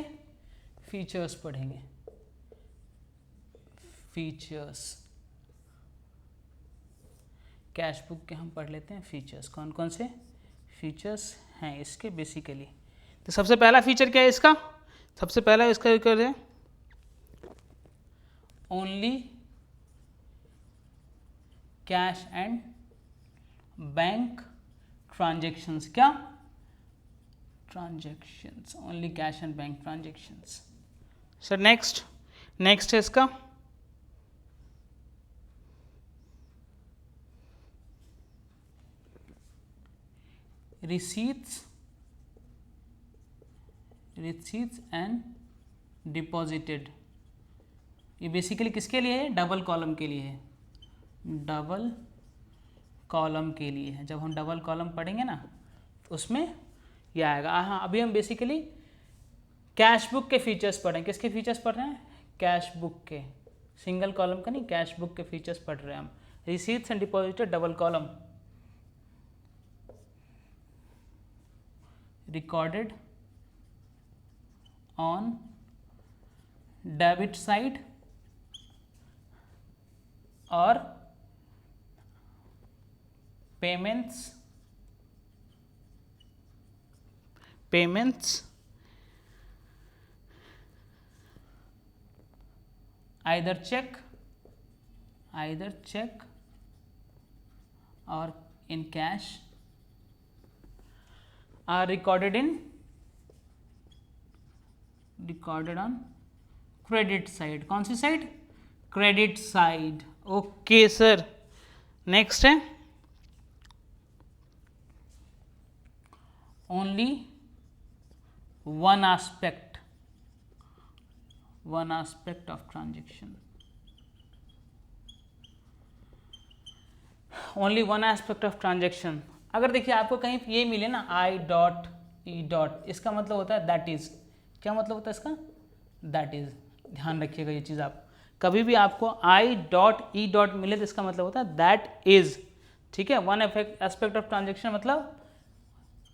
फीचर्स पढ़ेंगे, फीचर्स कैश बुक के हम पढ़ लेते हैं फीचर्स, कौन कौन से फीचर्स हैं इसके बेसिकली। तो सबसे पहला फीचर क्या है इसका, सबसे पहला इसका क्या है, only cash and bank transactions, क्या transactions, only cash and bank transactions. Sir next है इसका रिसीट्स एंड डिपॉजिटेड। ये बेसिकली किसके लिए है, डबल कॉलम के लिए है, डबल कॉलम के लिए है। जब हम डबल कॉलम पढ़ेंगे ना तो उसमें ये आएगा। हाँ अभी हम बेसिकली कैश बुक के फीचर्स पढ़ें, किसके फीचर्स पढ़ रहे हैं, कैश बुक के, सिंगल कॉलम का नहीं, कैश बुक के फीचर्स पढ़ रहे हैं हम। Receipts and deposited double column, recorded on debit side और payments either check or in cash are recorded on credit side। कौन सी side, credit side. Okay sir, next है only one aspect of transaction, only one aspect of transaction। अगर देखिए आपको कहीं ये मिले ना I.E. इसका मतलब होता है दैट इज, क्या मतलब होता है इसका, दैट इज। ध्यान रखिएगा ये चीज़, आप कभी भी आपको I.E. मिले तो इसका मतलब होता है दैट इज, ठीक है। वन एस्पेक्ट ऑफ ट्रांजेक्शन मतलब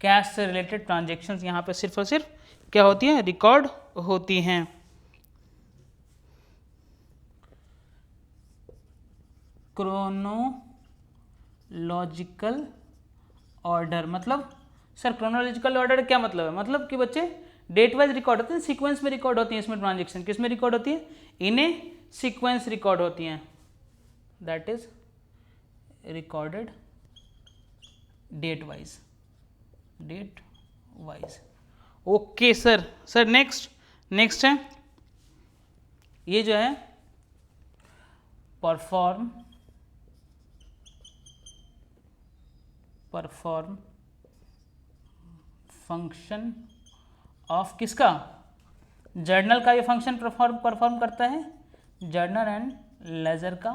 कैश से रिलेटेड ट्रांजेक्शन्स यहाँ पे सिर्फ और सिर्फ क्या होती हैं, रिकॉर्ड होती हैं। क्रोनोलॉजिकल ऑर्डर मतलब सर क्रोनोलॉजिकल ऑर्डर क्या मतलब है? मतलब कि बच्चे डेट वाइज रिकॉर्ड होते हैं, सीक्वेंस में रिकॉर्ड होती हैं इसमें ट्रांजेक्शन। किस में रिकॉर्ड होती है? इन्हें सीक्वेंस रिकॉर्ड होती हैं, that is recorded date wise, date wise. Okay sir. Sir next है ये जो है परफॉर्म फंक्शन ऑफ किसका? जर्नल का ये फंक्शन परफॉर्म करता है, जर्नल एंड लेजर का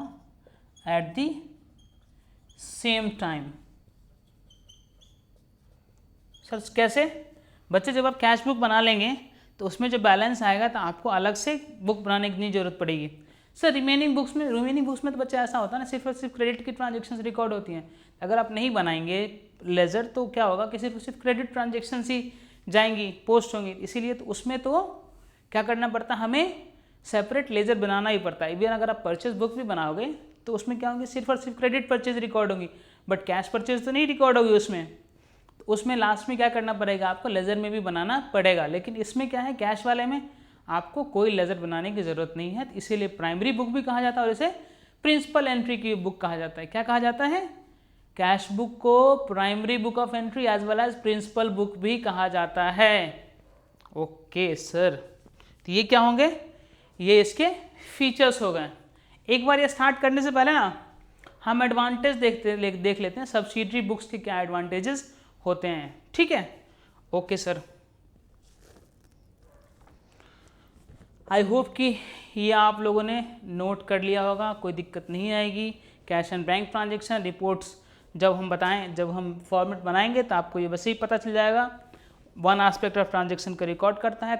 at the same time. Sir कैसे? बच्चे जब आप कैश बुक बना लेंगे तो उसमें जो बैलेंस आएगा तो आपको अलग से बुक बनाने की जरूरत पड़ेगी। सर रिमेनिंग बुक्स में तो बच्चे ऐसा होता है ना, सिर्फ और सिर्फ क्रेडिट की ट्रांजेक्शन्स रिकॉर्ड होती हैं। अगर आप नहीं बनाएंगे लेजर तो क्या होगा कि सिर्फ क्रेडिट ट्रांजेक्शन्स ही जाएंगी, पोस्ट होंगी। इसीलिए तो उसमें तो क्या करना पड़ता है, हमें सेपरेट लेजर बनाना ही पड़ता है। इवन अगर आप परचेज बुक भी बनाओगे तो उसमें क्या होंगे, सिर्फ और सिर्फ क्रेडिट परचेज रिकॉर्ड होंगी, बट कैश परचेज तो नहीं रिकॉर्ड होगी उसमें लास्ट में क्या करना पड़ेगा, आपको लेजर में भी बनाना पड़ेगा। लेकिन इसमें क्या है, कैश वाले में आपको कोई लेजर बनाने की ज़रूरत नहीं है, इसीलिए प्राइमरी बुक भी कहा जाता है और इसे प्रिंसिपल एंट्री की बुक कहा जाता है। क्या कहा जाता है? कैश बुक को primary book of entry as well as principal book भी कहा जाता है। ओके सर, तो ये क्या होंगे, ये इसके फीचर्स हो गए। एक बार ये स्टार्ट करने से पहले ना हम एडवांटेज देख लेते हैं, सब्सिडरी बुक्स के क्या एडवांटेजेस होते हैं, ठीक है। ओके सर, आई होप कि ये आप लोगों ने नोट कर लिया होगा, कोई दिक्कत नहीं आएगी। Cash and bank transaction reports जब हम फॉर्मेट बनाएंगे तो आपको ये वैसे ही पता चल जाएगा। वन एस्पेक्ट ऑफ ट्रांजेक्शन को रिकॉर्ड करता है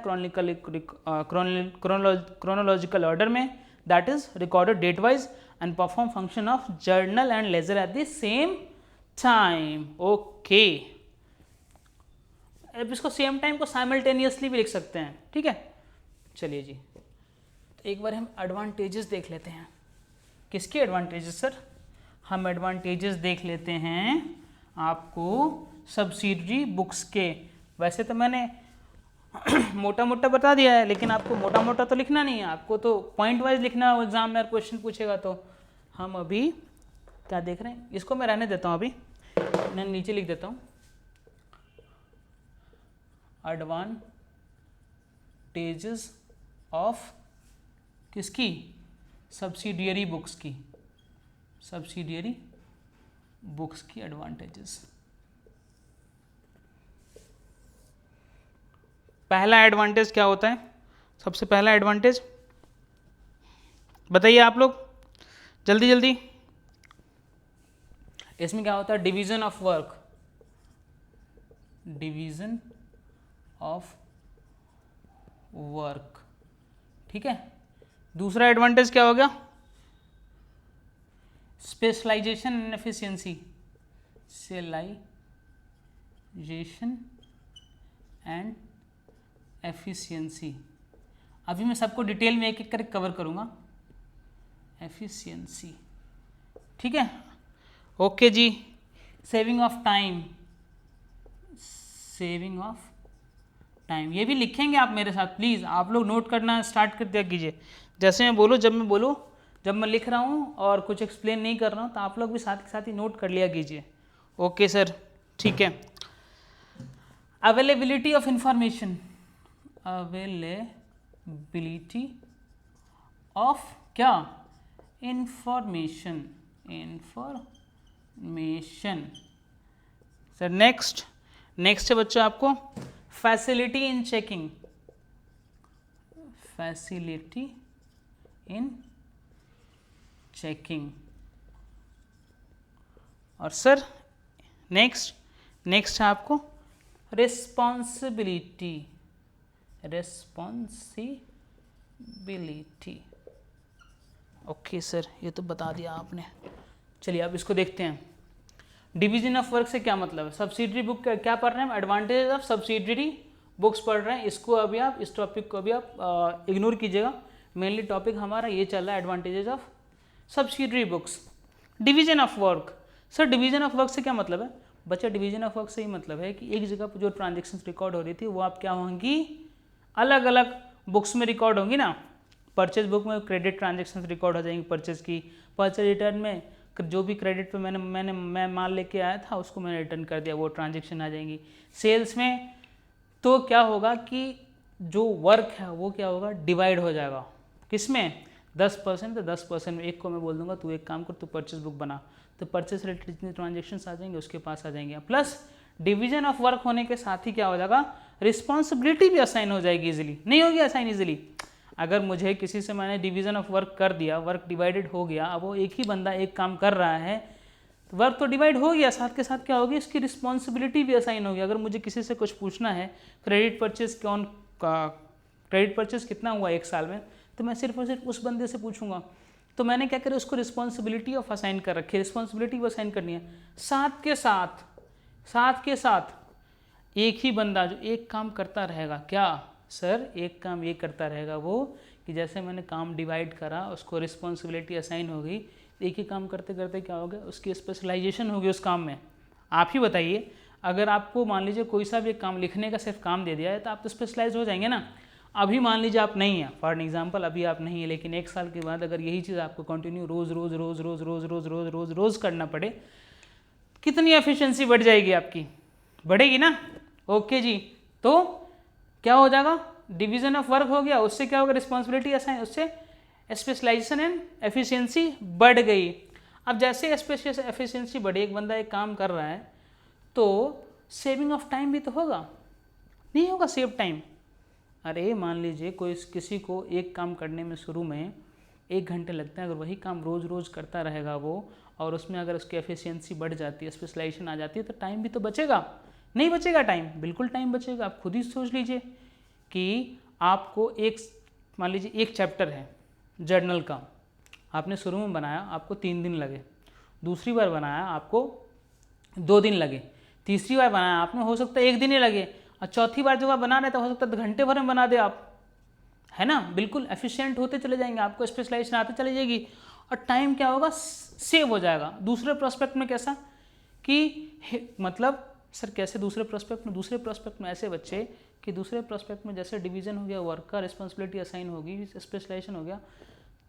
क्रोनोलॉजिकल ऑर्डर में, that is recorded date wise and perform function of journal and ledger at the same time. Okay, अब इसको सेम टाइम को साइमल्टेनियसली भी लिख सकते हैं, ठीक है। चलिए जी, तो एक बार हम एडवांटेजेस देख लेते हैं। किसके एडवांटेजेस सर? हम एडवांटेजेस देख लेते हैं आपको सब्सिडरी बुक्स के। वैसे तो मैंने मोटा मोटा बता दिया है, लेकिन आपको मोटा मोटा तो लिखना नहीं है, आपको तो पॉइंट वाइज लिखना है। एग्जाम में क्वेश्चन पूछेगा तो हम अभी क्या देख रहे हैं, इसको मैं रहने देता हूँ, अभी मैं नीचे लिख देता हूँ एडवांटेजेस ऑफ किसकी? सब्सिडियरी बुक्स की, सब्सिडियरी बुक्स की एडवांटेजेस। पहला एडवांटेज क्या होता है? सबसे पहला एडवांटेज बताइए आप लोग, जल्दी जल्दी। इसमें क्या होता है? Division of work, division of work, ठीक है। दूसरा एडवांटेज क्या हो गया? Specialisation and efficiency, specialisation and efficiency. अभी मैं सबको डिटेल में एक एक करके कवर करूंगा। एफिशिएंसी, ठीक है। ओके जी, saving of time, saving of time, ये भी लिखेंगे आप मेरे साथ प्लीज़। आप लोग नोट करना स्टार्ट कर दिया कीजिए, जैसे मैं बोलूँ, जब मैं लिख रहा हूँ और कुछ एक्सप्लेन नहीं कर रहा हूँ तो आप लोग भी साथ के साथ ही नोट कर लिया कीजिए। ओके सर, ठीक है। Availability of information, availability of क्या? Information, information. सर नेक्स्ट है बच्चों आपको facility in checking, facility in checking. और सर नेक्स्ट है आपको रिस्पॉन्सिबिलिटी, ओके सर, ये तो बता दिया आपने। चलिए अब इसको देखते हैं। डिवीजन ऑफ वर्क से क्या मतलब है? सब्सिडरी बुक क्या पढ़ रहे हैं हम? एडवांटेज ऑफ सब्सिडरी बुक्स पढ़ रहे हैं। इसको अभी आप, इस टॉपिक को अभी आप इग्नोर कीजिएगा। मेनली टॉपिक हमारा ये चल रहा है, advantages of subsidiary books. Division of work, sir division of work से क्या मतलब है? बच्चा डिवीजन ऑफ वर्क से ही मतलब है कि एक जगह पर जो ट्रांजेक्शन रिकॉर्ड हो रही थी वो आप क्या होंगी, अलग अलग बुक्स में रिकॉर्ड होंगी ना। परचेज बुक में क्रेडिट ट्रांजेक्शन रिकॉर्ड हो जाएंगी परचेज की, परचेज रिटर्न में जो भी क्रेडिट पे मैं माल लेके आया था उसको मैंने रिटर्न कर दिया, वो ट्रांजेक्शन आ जाएंगी। सेल्स में तो क्या होगा कि जो वर्क है वो क्या होगा, डिवाइड हो जाएगा। किसमें? 10%, तो 10% में एक को मैं बोल दूंगा तू एक काम कर, तू परचेज बुक बना, तो परचेज रिलेटेड जितने ट्रांजेक्शन्स आ जाएंगे उसके पास आ जाएंगे। प्लस डिवीजन ऑफ वर्क होने के साथ ही क्या हो जाएगा, रिस्पॉन्सिबिलिटी भी असाइन हो जाएगी इजीली। नहीं होगी असाइन इजीली? अगर मुझे किसी से मैंने डिवीजन ऑफ वर्क कर दिया, वर्क डिवाइडेड हो गया, अब वो एक ही बंदा एक काम कर रहा है, तो वर्क तो डिवाइड हो गया, साथ के साथ क्या होगी, इसकी रिस्पॉन्सिबिलिटी भी असाइन होगी। अगर मुझे किसी से कुछ पूछना है, क्रेडिट परचेज कितना हुआ एक साल में, तो मैं सिर्फ और सिर्फ उस बंदे से पूछूंगा। तो मैंने क्या करा, उसको रिस्पॉन्सिबिलिटी ऑफ असाइन कर रखी है, रिस्पॉन्सिबिलिटी वो असाइन करनी है। साथ के साथ एक ही बंदा जो एक काम करता रहेगा, क्या सर, एक काम ये करता रहेगा वो कि जैसे मैंने काम डिवाइड करा, उसको रिस्पॉन्सिबिलिटी असाइन हो गई, एक ही काम करते करते क्या हो गया, उसकी स्पेशलाइजेशन होगी उस काम में। आप ही बताइए, अगर आपको मान लीजिए कोई सा भी काम लिखने का सिर्फ काम दे दिया है तो आप तो स्पेशलाइज हो जाएंगे ना। अभी मान लीजिए आप नहीं हैं, फॉर एग्जाम्पल अभी आप नहीं है, लेकिन एक साल के बाद अगर यही चीज़ आपको कंटिन्यू रोज़ करना पड़े, कितनी एफिशिएंसी बढ़ जाएगी आपकी, बढ़ेगी ना। ओके जी, तो क्या हो जाएगा, डिवीजन ऑफ वर्क हो गया, उससे क्या होगा, रिस्पॉन्सिबिलिटी असाइन, उससे स्पेशलाइजेशन एंड एफिशिएंसी बढ़ गई। अब जैसे एफिशिएंसी बढ़ी, एक बंदा एक काम कर रहा है, तो सेविंग ऑफ टाइम भी तो होगा, नहीं होगा सेव टाइम? अरे मान लीजिए किसी को एक काम करने में शुरू में 1 घंटे लगते हैं, अगर वही काम रोज़ करता रहेगा वो, और उसमें अगर उसकी एफिशिएंसी बढ़ जाती है, स्पेशलाइजेशन आ जाती है, तो टाइम भी तो बचेगा। नहीं बचेगा टाइम? बिल्कुल टाइम बचेगा। आप खुद ही सोच लीजिए कि आपको मान लीजिए एक चैप्टर है जर्नल का, आपने शुरू में बनाया, आपको 3 दिन लगे, दूसरी बार बनाया आपको 2 दिन लगे, तीसरी बार बनाया आपने हो सकता है 1 दिन ही लगे, और चौथी बार जब आप बना रहे तो हो सकता है घंटे भर में बना दे आप, है ना। बिल्कुल एफिशिएंट होते चले जाएंगे, आपको स्पेशलाइजेशन आते चली जाएगी, और टाइम क्या होगा, सेव हो जाएगा। दूसरे प्रोस्पेक्ट में कैसा कि मतलब सर कैसे दूसरे प्रोस्पेक्ट में ऐसे बच्चे कि दूसरे प्रोस्पेक्ट में जैसे डिवीजन हो गया, वर्क का रिस्पॉन्सिबिलिटी असाइन होगी, स्पेशलाइजेशन हो गया,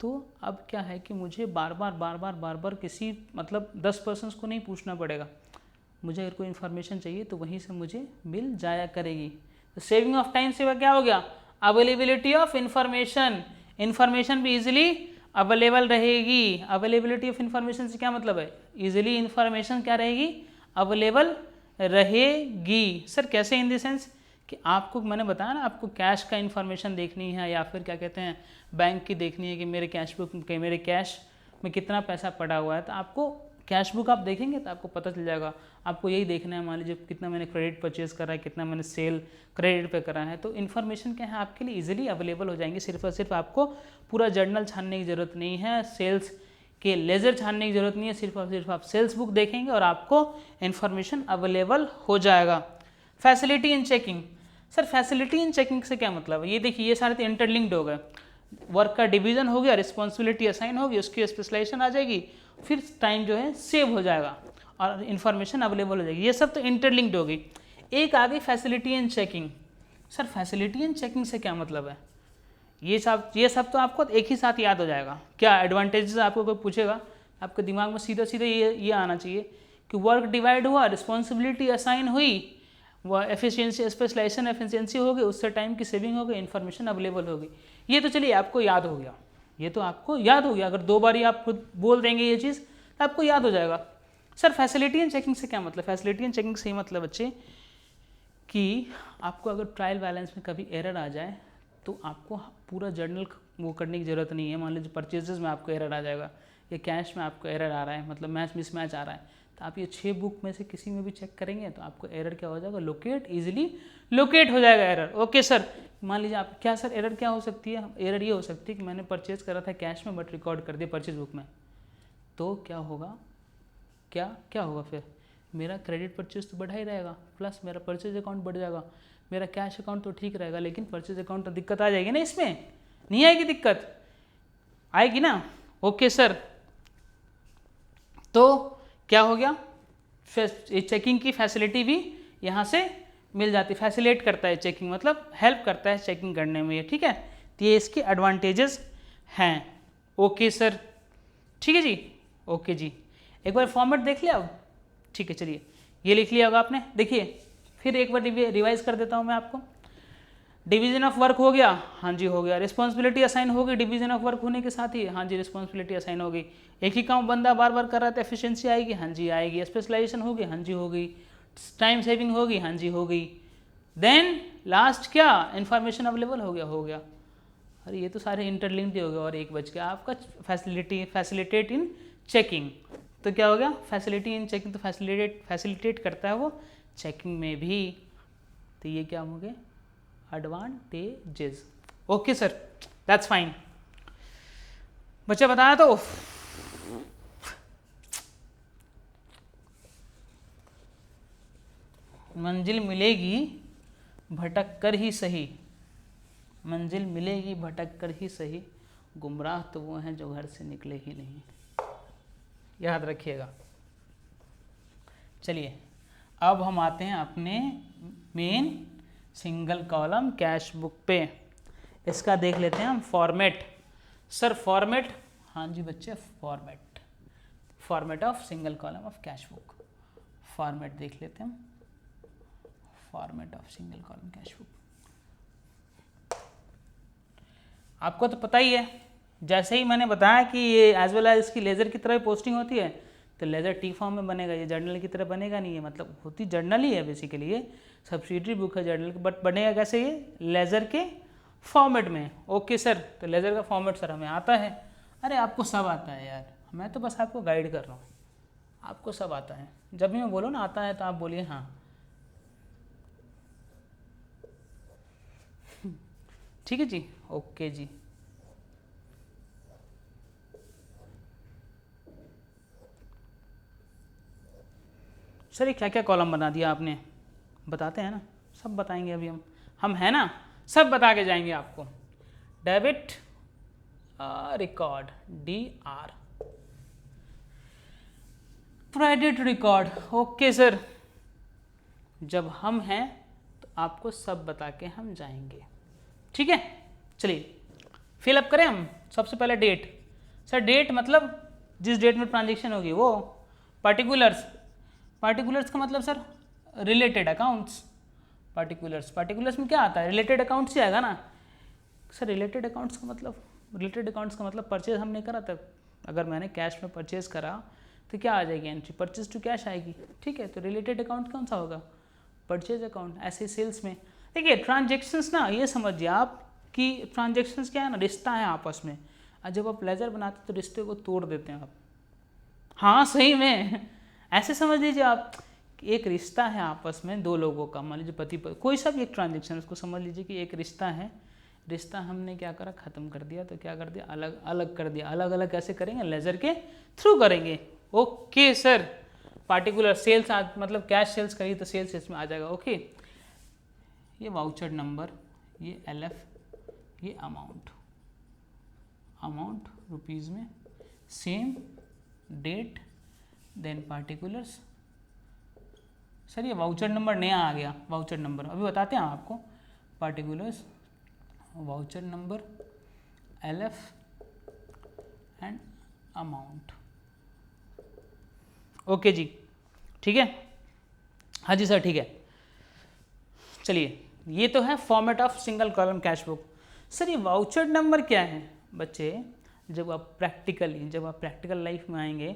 तो अब क्या है कि मुझे बार बार किसी मतलब 10 पर्सन्स को नहीं पूछना पड़ेगा। मुझे अगर कोई इन्फॉर्मेशन चाहिए तो वहीं से मुझे मिल जाया करेगी। तो सेविंग ऑफ टाइम से क्या हो गया, अवेलेबिलिटी ऑफ इंफॉर्मेशन भी इजीली अवेलेबल रहेगी। अवेलेबिलिटी ऑफ इंफॉर्मेशन से क्या मतलब है, इजीली इंफॉर्मेशन क्या रहेगी, अवेलेबल रहेगी। सर कैसे? इन द सेंस कि आपको मैंने बताया ना, आपको कैश का इन्फॉर्मेशन देखनी है, या फिर क्या कहते हैं बैंक की देखनी है कि मेरे कैश में कितना पैसा पड़ा हुआ है, तो आपको कैश बुक आप देखेंगे तो आपको पता चल जाएगा। आपको यही देखना है, मान लीजिए कितना मैंने क्रेडिट परचेज करा है, कितना मैंने सेल क्रेडिट पे करा है, तो इन्फॉर्मेशन क्या है आपके लिए इजीली अवेलेबल हो जाएंगे। सिर्फ और सिर्फ आपको पूरा जर्नल छानने की ज़रूरत नहीं है, सेल्स के लेजर छानने की ज़रूरत नहीं है, सिर्फ और सिर्फ आप सेल्स बुक देखेंगे और आपको इन्फॉर्मेशन अवेलेबल हो जाएगा। Facility in checking, sir facility in checking से क्या मतलब है, ये देखिए ये सारे तो इंटरलिंक्ड हो गए। वर्क का डिवीजन हो गया, रिस्पॉन्सिबिलिटी असाइन होगी, उसकी स्पेशलाइजेशन आ जाएगी, फिर टाइम जो है सेव हो जाएगा और इन्फॉर्मेशन अवेलेबल हो जाएगी। ये सब तो इंटरलिंक्ड हो गई। एक आ गई facility in checking. Sir facility in checking से क्या मतलब है, ये सब तो आपको एक ही साथ याद हो जाएगा। क्या एडवांटेजेस आपको कोई पूछेगा, आपके दिमाग में सीधा सीधा ये आना चाहिए कि वर्क डिवाइड हुआ, रिस्पॉन्सिबिलिटी असाइन हुई, वह एफिशिएंसी स्पेशलाइजेशन एफिशिएंसी हो गई, उससे टाइम की सेविंग हो गई, इन्फॉर्मेशन अवेलेबल हो गई। ये तो चलिए आपको याद हो गया, ये तो आपको याद हो गया। अगर 2 बार ही आप खुद बोल देंगे ये चीज़ तो आपको याद हो जाएगा। सर फैसिलिटी एंड चेकिंग से क्या मतलब, फैसिलिटी एंड चेकिंग से ही मतलब बच्चे कि आपको अगर ट्रायल बैलेंस में कभी एरर आ जाए तो आपको पूरा जर्नल वो करने की ज़रूरत नहीं है। मान लीजिए परचेजेस में आपको एरर आ जाएगा या कैश में आपको एरर आ रहा है, मतलब मिसमैच आ रहा है, तो आप ये 6 बुक में से किसी में भी चेक करेंगे तो आपको एरर क्या हो जाएगा, ईजिली लोकेट हो जाएगा एरर। ओके सर, मान लीजिए आप क्या सर एरर क्या हो सकती है, एरर ये हो सकती है कि मैंने परचेज करा था कैश में बट रिकॉर्ड कर दिया परचेज बुक में, तो क्या होगा, क्या होगा, फिर मेरा क्रेडिट परचेज तो बढ़ा ही रहेगा, प्लस मेरा परचेज अकाउंट बढ़ जाएगा, मेरा कैश अकाउंट तो ठीक रहेगा, लेकिन परचेज अकाउंट तो दिक्कत आ जाएगी ना, इसमें नहीं आएगी, दिक्कत आएगी ना। ओके सर, तो क्या हो गया, चेकिंग की फैसिलिटी भी यहाँ से मिल जाती, फैसिलिटेट करता है चेकिंग, मतलब हेल्प करता है चेकिंग करने में ये, ठीक है। तो ये इसके एडवांटेजेस हैं। ओके सर, ठीक है जी, ओके जी। एक बार फॉर्मेट देख लिया अब, ठीक है, चलिए ये लिख लिया होगा आपने। देखिए फिर एक बार रिवाइज कर देता हूँ मैं आपको। डिवीजन ऑफ वर्क हो गया, हाँ जी हो गया। रिस्पॉन्सिबिलिटी असाइन हो गई डिवीजन ऑफ वर्क होने के साथ ही, हाँ जी रिस्पॉन्सिबिलिटी असाइन हो गई। एक ही काम बंदा बार बार कर रहा था, एफिशिएंसी आएगी, हाँ जी आएगी। स्पेशलाइजेशन होगी, हाँ जी हो गई। टाइम सेविंग होगी, हाँ जी हो गई। देन लास्ट क्या, इंफॉर्मेशन अवेलेबल हो गया, हो गया। अरे ये तो सारे इंटरलिंक्ड हो गए। और एक बच गया आपका फैसिलिटेट इन चेकिंग। तो क्या हो गया, फैसिलिटी इन चेकिंग, तो फैसिलिटेट करता है वो चेकिंग में भी। तो ये क्या हो गए, advantages. Okay sir, that's fine. बच्चा बताया तो मंजिल मिलेगी भटक कर ही सही, मंजिल मिलेगी भटक कर ही सही, गुमराह तो वो हैं जो घर से निकले ही नहीं, याद रखिएगा। चलिए अब हम आते हैं अपने men single column cash book पे। इसका देख लेते हैं हम फॉर्मेट। सर फॉर्मेट, हाँ जी बच्चे format, format of single column of cash book. Format देख लेते हैं हम, format of single column cash book. आपको तो पता ही है, जैसे ही मैंने बताया कि ये एज वेल एज इसकी लेज़र की तरह पोस्टिंग होती है, तो लेज़र टी फॉर्म में बनेगा, ये जर्नल की तरह बनेगा नहीं है। मतलब होती जर्नल ही है बेसिकली, ये सब्सिडरी बुक है जर्नल की, बट बनेगा कैसे, ये लेज़र के फॉर्मेट में। ओके सर, तो लेज़र का फॉर्मेट सर हमें आता है। अरे आपको सब आता है यार, मैं तो बस आपको गाइड कर रहा हूँ, आपको सब आता है। जब भी मैं बोलूँ ना आता है तो आप बोलिए हाँ। ठीक है जी, ओके जी। सर ये क्या क्या कॉलम बना दिया आपने, बताते हैं ना, सब बताएंगे अभी हम हैं ना, सब बता के जाएंगे आपको। Debit record DR, credit record, okay sir. जब हम हैं तो आपको सब बता के हम जाएंगे, ठीक है। चलिए फिलअप करें हम। सबसे पहले डेट। सर डेट मतलब जिस डेट में ट्रांजेक्शन होगी वो। पार्टिकुलर्स, पार्टिकुलर्स का मतलब सर रिलेटेड अकाउंट्स। पार्टिकुलर्स में क्या आता है, रिलेटेड अकाउंट्स ही आएगा ना सर। रिलेटेड अकाउंट्स का मतलब परचेज हमने करा था, अगर मैंने कैश में परचेज करा तो क्या आ जाएगी एंट्री, परचेज टू कैश आएगी, ठीक है। तो रिलेटेड अकाउंट कौन सा होगा, परचेज अकाउंट। ऐसे सेल्स में देखिए ट्रांजेक्शन्स ना, ये समझिए आप कि ट्रांजेक्शन्स क्या है ना, रिश्ता है आपस में। और जब आप लेजर बनाते तो रिश्ते को तोड़ देते हैं आप। हाँ सही में ऐसे समझ लीजिए आप, एक रिश्ता है आपस में दो लोगों का, मान लीजिए पति पत्नी, कोई सा भी एक ट्रांजेक्शन, उसको समझ लीजिए कि एक रिश्ता है। रिश्ता हमने क्या करा, ख़त्म कर दिया, तो क्या कर दिया, अलग अलग कर दिया। अलग अलग कैसे करेंगे, लेजर के थ्रू करेंगे। Okay sir. पार्टिकुलर सेल्स मतलब कैश सेल्स करी तो सेल्स इसमें आ जाएगा, ओके। ये वाउचर नंबर, ये LF, ये अमाउंट रुपीज़ में, same date, then particulars. Sir ये वाउचर नंबर नया आ गया, वाउचर नंबर अभी बताते हैं आपको। Particulars, voucher number, LF and amount. Okay जी, ठीक है। हाँ जी सर, ठीक है। चलिए ये तो है format of single column cash book. Sir ये वाउचर नंबर क्या है बच्चे, जब आप प्रैक्टिकल लाइफ में आएंगे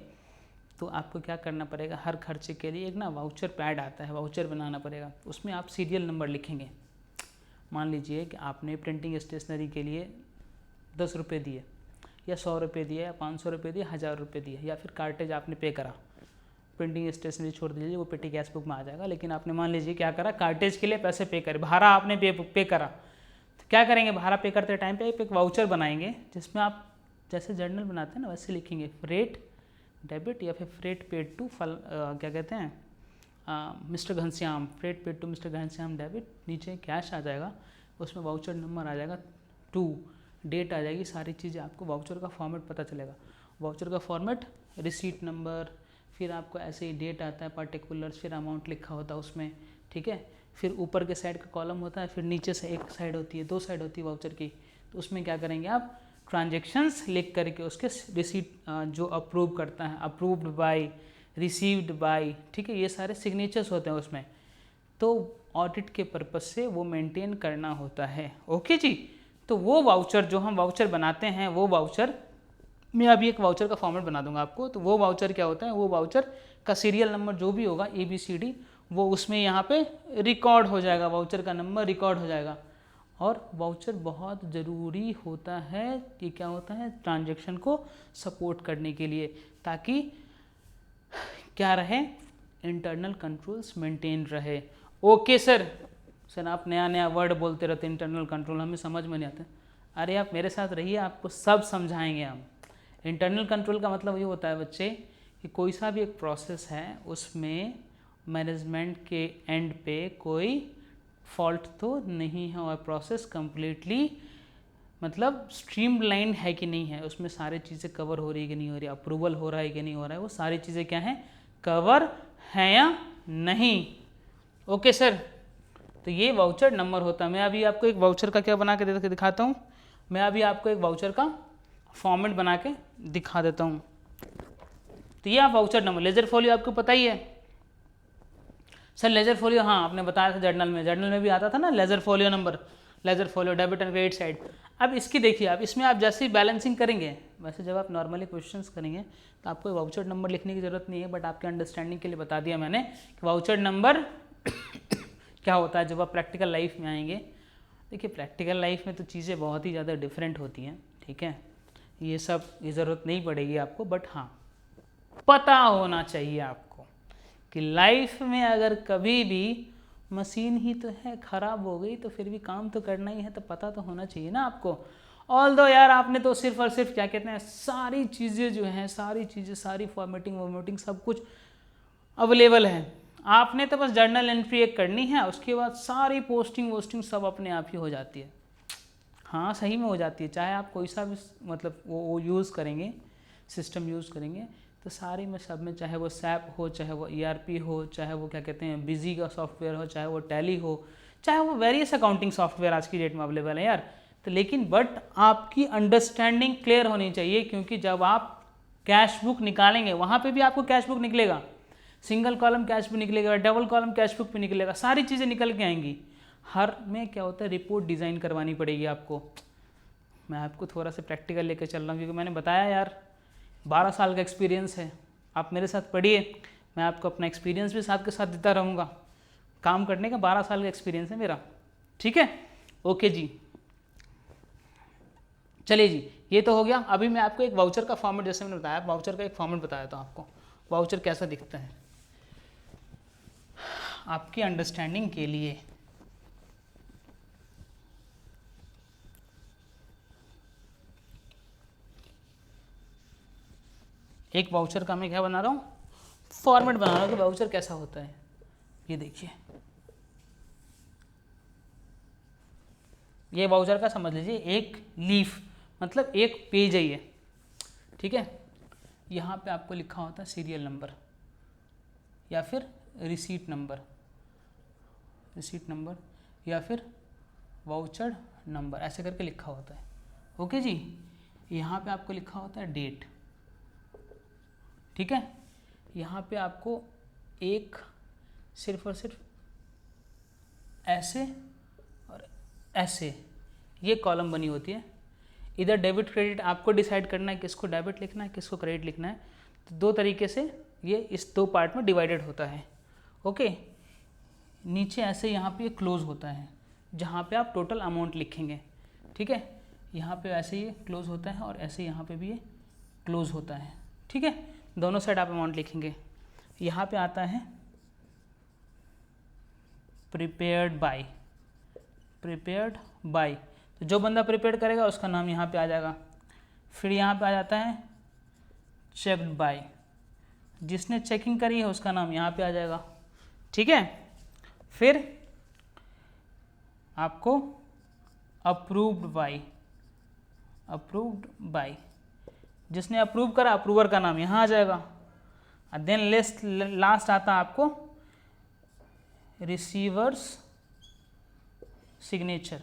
तो आपको क्या करना पड़ेगा, हर खर्चे के लिए एक ना वाउचर पैड आता है, वाउचर बनाना पड़ेगा। उसमें आप सीरियल नंबर लिखेंगे। मान लीजिए कि आपने प्रिंटिंग स्टेशनरी के लिए 10 रुपये दिए, या 100 रुपये दिए, या 500 रुपये दिए, 1000 रुपये दिए, या फिर कार्टेज आपने पे करा। प्रिंटिंग स्टेशनरी छोड़ दीजिए, वो पेटी कैश बुक में आ जाएगा। लेकिन आपने मान लीजिए क्या करा, कार्टेज के लिए पैसे पे करे, भाड़ा आपने पे करा, तो क्या करेंगे, भाड़ा पे करते टाइम पे एक वाउचर बनाएंगे, जिसमें आप जैसे जर्नल बनाते हैं ना वैसे लिखेंगे फ्रेट डेबिट, या फिर फ्रेट पेड टू क्या कहते हैं mister Ghanshyam, freight paid to mister Ghanshyam debit. नीचे कैश आ जाएगा, उसमें वाउचर नंबर आ जाएगा, डेट आ जाएगी, सारी चीज़ें आपको वाउचर का फॉर्मेट पता चलेगा। वाउचर का फॉर्मेट, रिसीट नंबर, फिर आपको ऐसे ही डेट आता है, पर्टिकुलर्स, फिर अमाउंट लिखा होता है उसमें, ठीक है। फिर ऊपर के साइड का कॉलम होता है, फिर नीचे से एक साइड होती है, दो साइड होती है वाउचर की। तो उसमें क्या करेंगे आप, ट्रांजेक्शन्स लिख करके उसके रिसीट जो अप्रूव करता है, अप्रूव्ड बाय, रिसीव्ड बाय, ठीक है, ये सारे सिग्नेचर्स होते हैं उसमें। तो ऑडिट के पर्पस से वो मेंटेन करना होता है। ओके जी। तो वो वाउचर जो हम वाउचर बनाते हैं, वो वाउचर मैं अभी एक वाउचर का फॉर्मेट बना दूंगा आपको। तो वो वाउचर क्या होता है, वो वाउचर का सीरियल नंबर जो भी होगा ABCD, वो उसमें यहाँ पे रिकॉर्ड हो जाएगा, वाउचर का नंबर रिकॉर्ड हो जाएगा। और वाउचर बहुत ज़रूरी होता है कि क्या होता है, ट्रांजैक्शन को सपोर्ट करने के लिए, ताकि क्या रहे, इंटरनल कंट्रोल्स मेंटेन रहे। ओके सर, आप नया नया वर्ड बोलते रहते, इंटरनल कंट्रोल हमें समझ में नहीं आता। अरे आप मेरे साथ रहिए, आपको सब समझाएंगे हम। इंटरनल कंट्रोल का मतलब ये होता है बच्चे कि कोई सा भी एक प्रोसेस है उसमें मैनेजमेंट के एंड पे कोई फॉल्ट तो नहीं है, और प्रोसेस कंप्लीटली मतलब स्ट्रीमलाइन है कि नहीं है, उसमें सारी चीज़ें कवर हो रही है कि नहीं हो रही, अप्रूवल हो रहा है कि नहीं हो रहा है, वो सारी चीज़ें क्या हैं, कवर हैं या नहीं। Okay sir. तो ये वाउचर नंबर होता है। मैं अभी आपको एक वाउचर का क्या बना के दिखाता हूँ। मैं अभी आपको एक वाउचर का फॉर्मेट बना के दिखा देता हूँ। तो ये आप वाउचर नंबर, लेजर फोलियो आपको पता ही है सर, लेजर फोलियो, हाँ आपने बताया था जर्नल में भी आता था ना ledger folio number, ledger folio debit and credit side. अब इसकी देखिए आप, इसमें आप जैसे ही बैलेंसिंग करेंगे, वैसे जब आप नॉर्मली क्वेश्चंस करेंगे तो आपको वाउचर नंबर लिखने की ज़रूरत नहीं है, बट आपके अंडरस्टैंडिंग के लिए बता दिया मैंने कि वाउचर नंबर क्या होता है। जब आप प्रैक्टिकल लाइफ में आएंगे, देखिए प्रैक्टिकल लाइफ में तो चीज़ें बहुत ही ज़्यादा डिफरेंट होती हैं, ठीक है, ये सब ये ज़रूरत नहीं पड़ेगी आपको, बट हाँ पता होना चाहिए आपको कि लाइफ में अगर कभी भी मशीन ही तो है, ख़राब हो गई तो फिर भी काम तो करना ही है, तो पता तो होना चाहिए ना आपको। ऑल दो यार आपने तो सिर्फ और सिर्फ क्या कहते हैं, सारी चीज़ें जो हैं, सारी चीज़ें, सारी फॉर्मेटिंग सब कुछ अवेलेबल है, आपने तो बस जर्नल एंट्री एक करनी है, उसके बाद सारी पोस्टिंग सब अपने आप ही हो जाती है। हाँ सही में हो जाती है, चाहे आप कोई सा भी मतलब वो यूज़ करेंगे, सिस्टम यूज़ करेंगे, तो सारे में सब में, चाहे वो सैप हो, चाहे वो ERP हो, चाहे वो क्या कहते हैं बिजी का सॉफ्टवेयर हो, चाहे वो टैली हो, चाहे वो वेरियस अकाउंटिंग सॉफ्टवेयर आज की डेट में अवेलेबल है यार। तो लेकिन बट आपकी अंडरस्टैंडिंग क्लियर होनी चाहिए, क्योंकि जब आप कैश बुक निकालेंगे वहाँ पे भी आपको कैश बुक निकलेगा, सिंगल कॉलम कैश बुक निकलेगा, डबल कॉलम कैश बुक भी निकलेगा, सारी चीज़ें निकल के आएंगी। हर में क्या होता है, रिपोर्ट डिज़ाइन करवानी पड़ेगी आपको। मैं आपको थोड़ा सा प्रैक्टिकल लेकर चल रहा हूँ, क्योंकि मैंने बताया यार 12 साल का एक्सपीरियंस है, आप मेरे साथ पढ़िए, मैं आपको अपना एक्सपीरियंस भी साथ के साथ देता रहूँगा। काम करने का 12 साल का एक्सपीरियंस है मेरा, ठीक है। ओके जी, चलिए जी, ये तो हो गया। अभी मैं आपको एक वाउचर का फॉर्मेट, जैसे मैंने बताया, वाउचर का एक फॉर्मेट बताया था आपको, वाउचर कैसा दिखता है आपकी अंडरस्टैंडिंग के लिए। एक वाउचर का मैं क्या बना रहा हूँ, फॉर्मेट बना रहा हूँ कि वाउचर कैसा होता है। ये देखिए, ये वाउचर का समझ लीजिए एक लीफ, मतलब एक पेज है ये, ठीक है। यहाँ पे आपको लिखा होता है सीरियल नंबर या फिर रिसीट नंबर या फिर वाउचर नंबर, ऐसे करके लिखा होता है। ओके जी, यहाँ पे आपको लिखा होता है डेट, ठीक है। यहाँ पे आपको एक सिर्फ और सिर्फ ऐसे और ऐसे ये कॉलम बनी होती है। इधर डेबिट क्रेडिट आपको डिसाइड करना है किसको डेबिट लिखना है, किसको क्रेडिट लिखना है। तो दो तरीके से ये इस दो पार्ट में डिवाइडेड होता है। ओके, नीचे ऐसे यहाँ पे क्लोज होता है, जहाँ पे आप टोटल अमाउंट लिखेंगे, ठीक है। यहाँ पे ऐसे ये क्लोज होता है और ऐसे यहाँ पे भी ये क्लोज होता है, ठीक है। दोनों साइड आप अमाउंट लिखेंगे। यहाँ पे आता है प्रिपेयर्ड बाय, तो जो बंदा प्रिपेयर करेगा उसका नाम यहाँ पे आ जाएगा। फिर यहाँ पे आ जाता है चेक्ड बाय, जिसने चेकिंग करी है उसका नाम यहाँ पे आ जाएगा, ठीक है। फिर आपको अप्रूव्ड बाय, जिसने अप्रूव करा अप्रूवर का नाम यहाँ आ जाएगा। देन लास्ट आता आपको रिसीवर्स सिग्नेचर,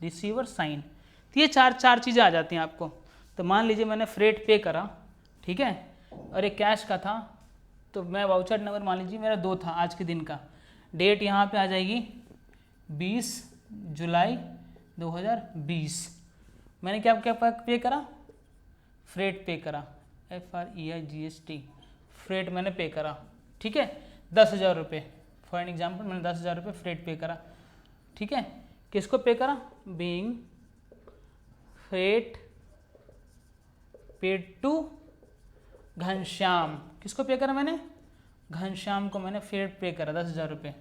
रिसीवर साइन। तो ये चार चीज़ें आ जाती हैं आपको। तो मान लीजिए मैंने फ्रेट पे करा, ठीक है, और एक कैश का था, तो मैं वाउचर नंबर मान लीजिए मेरा 2 था आज के दिन का, डेट यहाँ पे आ जाएगी 20 जुलाई 2020। मैंने क्या क्या पे करा, फ्रेट पे करा, FREIGST, फ्रेट मैंने पे करा, ठीक है, 10,000 रुपये। फॉर एन एग्जाम्पल मैंने 10,000 रुपये फ्रेट पे करा, ठीक है। किसको पे करा, being freight paid to Ghanshyam. किसको पे करा मैंने, घनश्याम को मैंने फ्रेट पे करा 10,000 रुपये।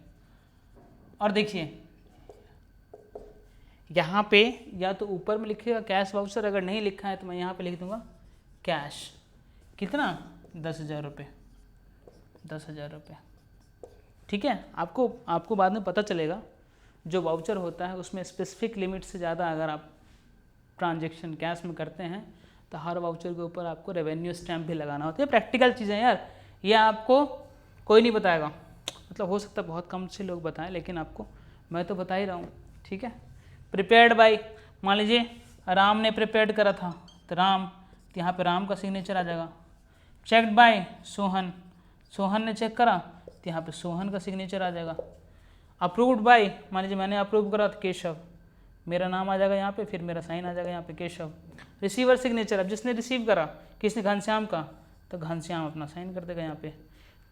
और देखिए यहाँ पे या तो ऊपर में लिखेगा कैश वाउचर, अगर नहीं लिखा है तो मैं यहाँ पे लिख दूंगा कैश, कितना, 10,000 रुपये, 10,000 रुपये, ठीक है। आपको बाद में पता चलेगा जो वाउचर होता है उसमें स्पेसिफिक लिमिट से ज़्यादा अगर आप ट्रांजेक्शन कैश में करते हैं तो हर वाउचर के ऊपर आपको रेवेन्यू स्टैम्प भी लगाना होता है। प्रैक्टिकल चीज़ें यार, ये आपको कोई नहीं बताएगा, मतलब हो सकता है बहुत कम से लोग बताएं, लेकिन आपको मैं तो बता ही रहा हूँ, ठीक है। प्रिपेयर्ड बाय, मान लीजिए राम ने प्रिपेयर्ड करा था तो राम, तो यहाँ पे राम का सिग्नेचर आ जाएगा। चेक्ड बाय सोहन, सोहन ने चेक करा तो यहाँ पे सोहन का सिग्नेचर आ जाएगा। अप्रूव्ड बाय, मान लीजिए मैंने अप्रूव करा तो केशव, मेरा नाम आ जाएगा यहाँ पे, फिर मेरा साइन आ जाएगा यहाँ पे केशव। रिसीवर सिग्नेचर, अब जिसने रिसीव करा, किसने, घनश्याम का, तो घनश्याम अपना साइन कर देगा यहाँ पे।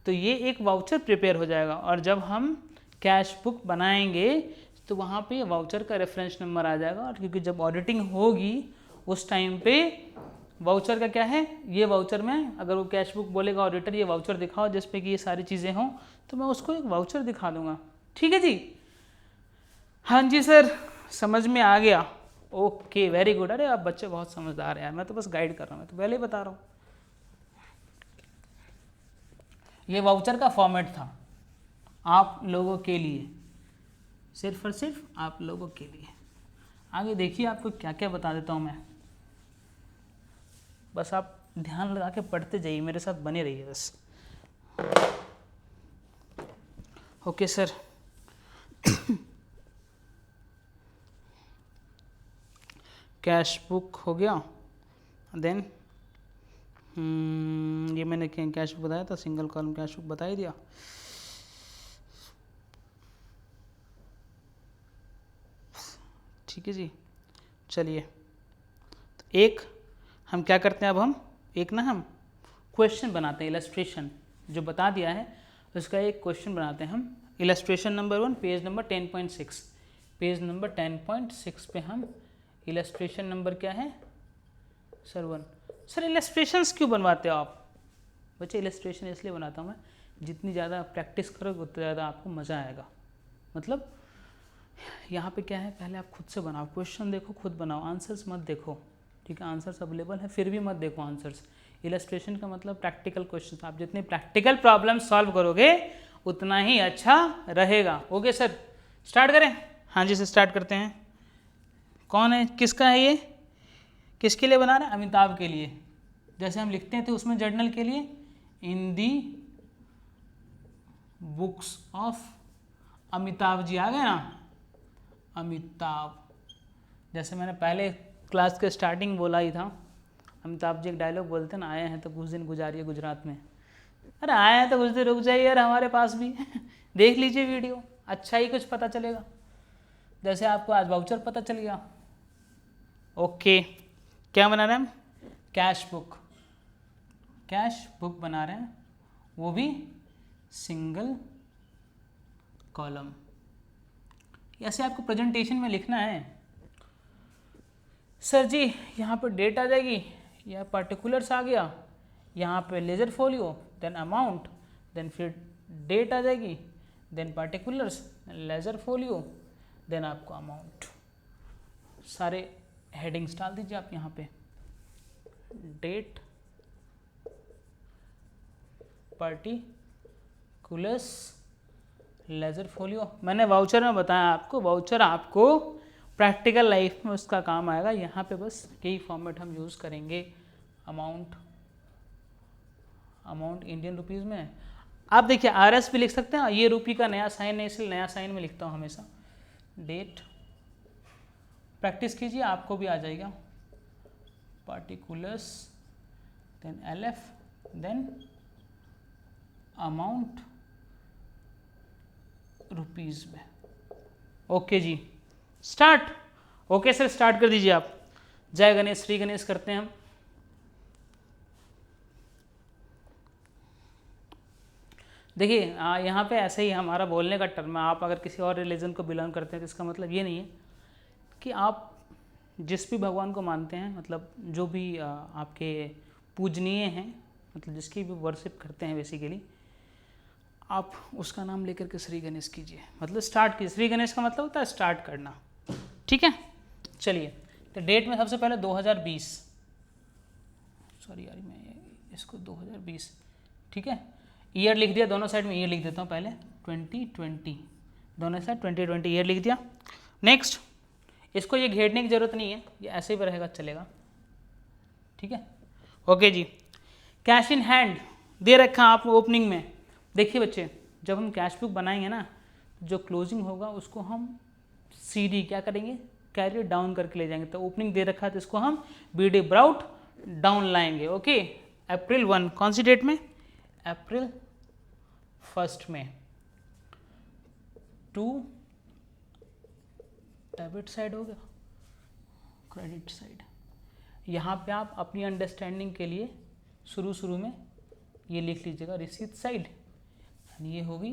तो ये एक वाउचर प्रिपेयर हो जाएगा। और जब हम कैश बुक बनाएंगे तो वहाँ पे वाउचर का रेफरेंस नंबर आ जाएगा, और क्योंकि जब ऑडिटिंग होगी उस टाइम पे वाउचर का क्या है, ये वाउचर में अगर वो कैश बुक बोलेगा ऑडिटर ये वाउचर दिखाओ जिस पे कि ये सारी चीज़ें हों, तो मैं उसको एक वाउचर दिखा दूंगा, ठीक है जी। हाँ जी सर, समझ में आ गया, ओके वेरी गुड। अरे आप बच्चे बहुत समझदार हैं यार, मैं तो बस गाइड कर रहा हूँ, मैं तो पहले ही बता रहा हूँ। ये वाउचर का फॉर्मेट था आप लोगों के लिए, सिर्फ और सिर्फ आप लोगों के लिए। आगे देखिए आपको क्या क्या बता देता हूँ मैं, बस आप ध्यान लगा के पढ़ते जाइए, मेरे साथ बने रहिए बस। ओके सर, कैश बुक हो गया, देन ये मैंने कैश बुक बताया था, सिंगल कॉलम कैश बुक बता ही दिया। ठीक है जी, चलिए तो एक हम क्या करते हैं, अब हम एक ना हम क्वेश्चन बनाते हैं, इलस्ट्रेशन जो बता दिया है उसका एक क्वेश्चन बनाते हैं हम। Illustration number 1 page number 10.6, page number 10.6 पे हम इलस्ट्रेशन नंबर क्या है सर 1। सर इलस्ट्रेशंस क्यों बनवाते हो आप बच्चे? इलस्ट्रेशन इसलिए बनाता हूँ मैं, जितनी ज़्यादा प्रैक्टिस करोगे उतना ज़्यादा आपको मज़ा आएगा। मतलब यहाँ पे क्या है, पहले आप खुद से बनाओ, क्वेश्चन देखो खुद बनाओ, आंसर्स मत देखो, ठीक है। आंसर्स अवेलेबल है फिर भी मत देखो आंसर्स। इलस्ट्रेशन का मतलब प्रैक्टिकल क्वेश्चन, आप जितने प्रैक्टिकल प्रॉब्लम सॉल्व करोगे उतना ही अच्छा रहेगा। ओके सर, स्टार्ट करें? हाँ जी सर, स्टार्ट करते हैं। कौन है, किसका है ये, किसके लिए बना रहे हैं? अमिताभ के लिए। जैसे हम लिखते हैं तो उसमें जर्नल के लिए इन दी बुक्स ऑफ अमिताभ जी आ गए ना, अमिताभ। जैसे मैंने पहले क्लास के स्टार्टिंग बोला ही था, अमिताभ जी एक डायलॉग बोलते हैं ना, आए हैं तो कुछ दिन गुजारिए गुजरात में। अरे आए हैं तो कुछ दिन रुक जाइए यार हमारे पास भी देख लीजिए वीडियो, अच्छा ही कुछ पता चलेगा। जैसे आपको आज वाउचर पता चल गया। ओके, क्या बना रहे हैं हम? कैश बुक, कैश बुक बना रहे हैं, वो भी सिंगल कॉलम। ऐसे आपको प्रेजेंटेशन में लिखना है। सर जी यहाँ पर डेट आ जाएगी, या पर्टिकुलर्स आ गया, यहाँ पे ledger folio, then amount, then फिर डेट आ जाएगी, then particulars, ledger folio, then आपको अमाउंट। सारे हेडिंग्स डाल दीजिए आप यहाँ पे, डेट, पर्टिकुलर्स, लेजर फोलियो। मैंने वाउचर में बताया आपको, वाउचर आपको प्रैक्टिकल लाइफ में उसका काम आएगा। यहाँ पे बस यही फॉर्मेट हम यूज़ करेंगे, अमाउंट, अमाउंट इंडियन रुपीज़ में। आप देखिए RS भी लिख सकते हैं, ये रुपये का नया साइन है इसलिए नया साइन में लिखता हूँ हमेशा। डेट प्रैक्टिस कीजिए, आपको भी आ जाएगा। Particulars, then LF, then amount rupees में। ओके जी, स्टार्ट। ओके सर, स्टार्ट कर दीजिए आप। जय गणेश, श्री गणेश करते हैं हम। देखिए यहाँ पे ऐसे ही हमारा बोलने का टर्म है। आप अगर किसी और रिलीजन को बिलोंग करते हैं तो इसका मतलब ये नहीं है कि आप जिस भी भगवान को मानते हैं, मतलब जो भी आपके पूजनीय हैं, मतलब जिसकी भी वर्शिप करते हैं बेसिकली, आप उसका नाम लेकर के श्री गणेश कीजिए, मतलब स्टार्ट कीजिए। श्री गणेश का मतलब होता है स्टार्ट करना, ठीक है। चलिए, तो डेट में सबसे पहले 2020, सॉरी यार मैं इसको 2020, ठीक है। ईयर लिख दिया, दोनों साइड में ईयर लिख देता हूँ पहले। 2020, दोनों साइड 2020 ईयर लिख दिया। नेक्स्ट, इसको ये घेरने की ज़रूरत नहीं है, ये ऐसे ही रहेगा, चलेगा, ठीक है। ओके जी, कैश इन हैंड दे रखा आप ओपनिंग में। देखिए बच्चे, जब हम कैश बुक बनाएंगे ना, जो क्लोजिंग होगा उसको हम CD क्या करेंगे, कैरी डाउन करके ले जाएंगे। तो ओपनिंग दे रखा है तो इसको हम BD ब्राउट डाउन लाएंगे। ओके, अप्रैल 1, कौन सी डेट में, अप्रैल 1 में। 2 डेबिट साइड हो गया, क्रेडिट साइड। यहाँ पे आप अपनी अंडरस्टैंडिंग के लिए शुरू में ये लिख लीजिएगा, रिसीट साइड, ये होगी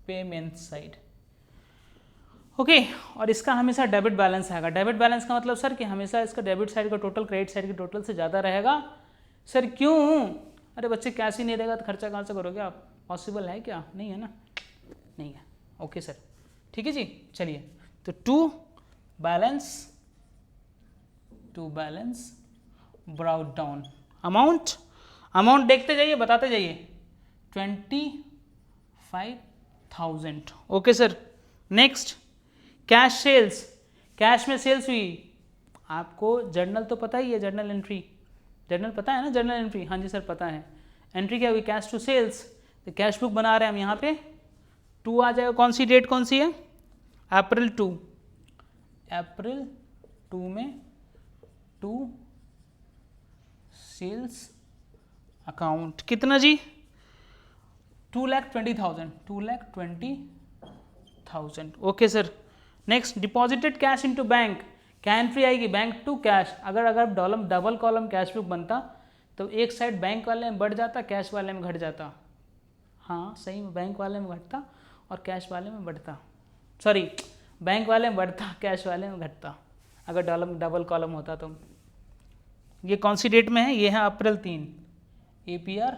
पेमेंट साइड। ओके, और इसका हमेशा डेबिट बैलेंस आएगा। डेबिट बैलेंस का मतलब सर कि हमेशा इसका डेबिट साइड का टोटल क्रेडिट साइड के टोटल से ज़्यादा रहेगा। सर क्यों? अरे बच्चे कैश ही नहीं रहेगा तो खर्चा कहाँ से करोगे आप? पॉसिबल है क्या? नहीं है ना, नहीं है। ओके सर, ठीक है जी। चलिए, तो to balance brought down amount देखते जाइए, बताते जाइए। 25,000। Okay sir. Next, cash sales, cash में सेल्स हुई। आपको जर्नल तो पता ही है, जर्नल एंट्री, जर्नल पता है ना, जर्नल एंट्री, हाँ जी सर पता है। एंट्री क्या हुई, कैश टू सेल्स। तो कैश बुक बना रहे हैं हम, यहाँ पे 2 आ जाएगा। कौन सी डेट कौन सी है, अप्रैल 2 में 2 सेल्स अकाउंट कितना जी, 2,20,000। Okay sir. Next, deposited cash into bank, क्या एंट्री आएगी, बैंक टू कैश। अगर डबल कॉलम कैश बुक बनता तो एक साइड बैंक वाले में बढ़ जाता, कैश वाले में घट जाता। हाँ सही में, बैंक वाले में घटता और कैश वाले में बढ़ता, सॉरी बैंक वाले में बढ़ता, कैश वाले में घटता, अगर डबल कॉलम होता तो। ये कौन सी डेट में है, ये है अप्रैल 3। APR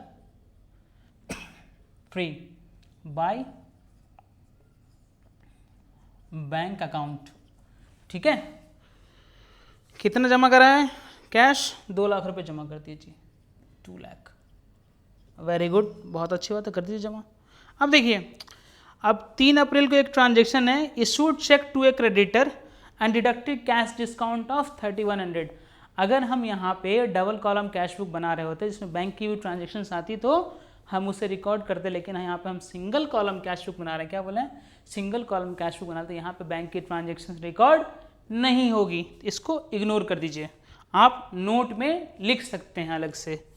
free by bank account, ठीक है। कितना जमा करा है, कैश 2 लाख रुपए जमा कर दीजिए, 2 लाख। वेरी गुड, बहुत अच्छी बात है, कर दीजिए जमा। अब देखिए, अब 3 अप्रैल को एक ट्रांजेक्शन है, issued cheque to a creditor and deducted cash discount of 3100। अगर हम यहाँ पे डबल कॉलम कैश बुक बना रहे होते जिसमें बैंक की भी ट्रांजेक्शन आती तो हम उसे रिकॉर्ड करते, लेकिन यहाँ पे हम सिंगल कॉलम कैश बुक बना रहे हैं। क्या बोले, सिंगल कॉलम कैश बुक बनाते, यहाँ पे बैंक की ट्रांजेक्शन रिकॉर्ड नहीं होगी। इसको इग्नोर कर दीजिए, आप नोट में लिख सकते हैं अलग से।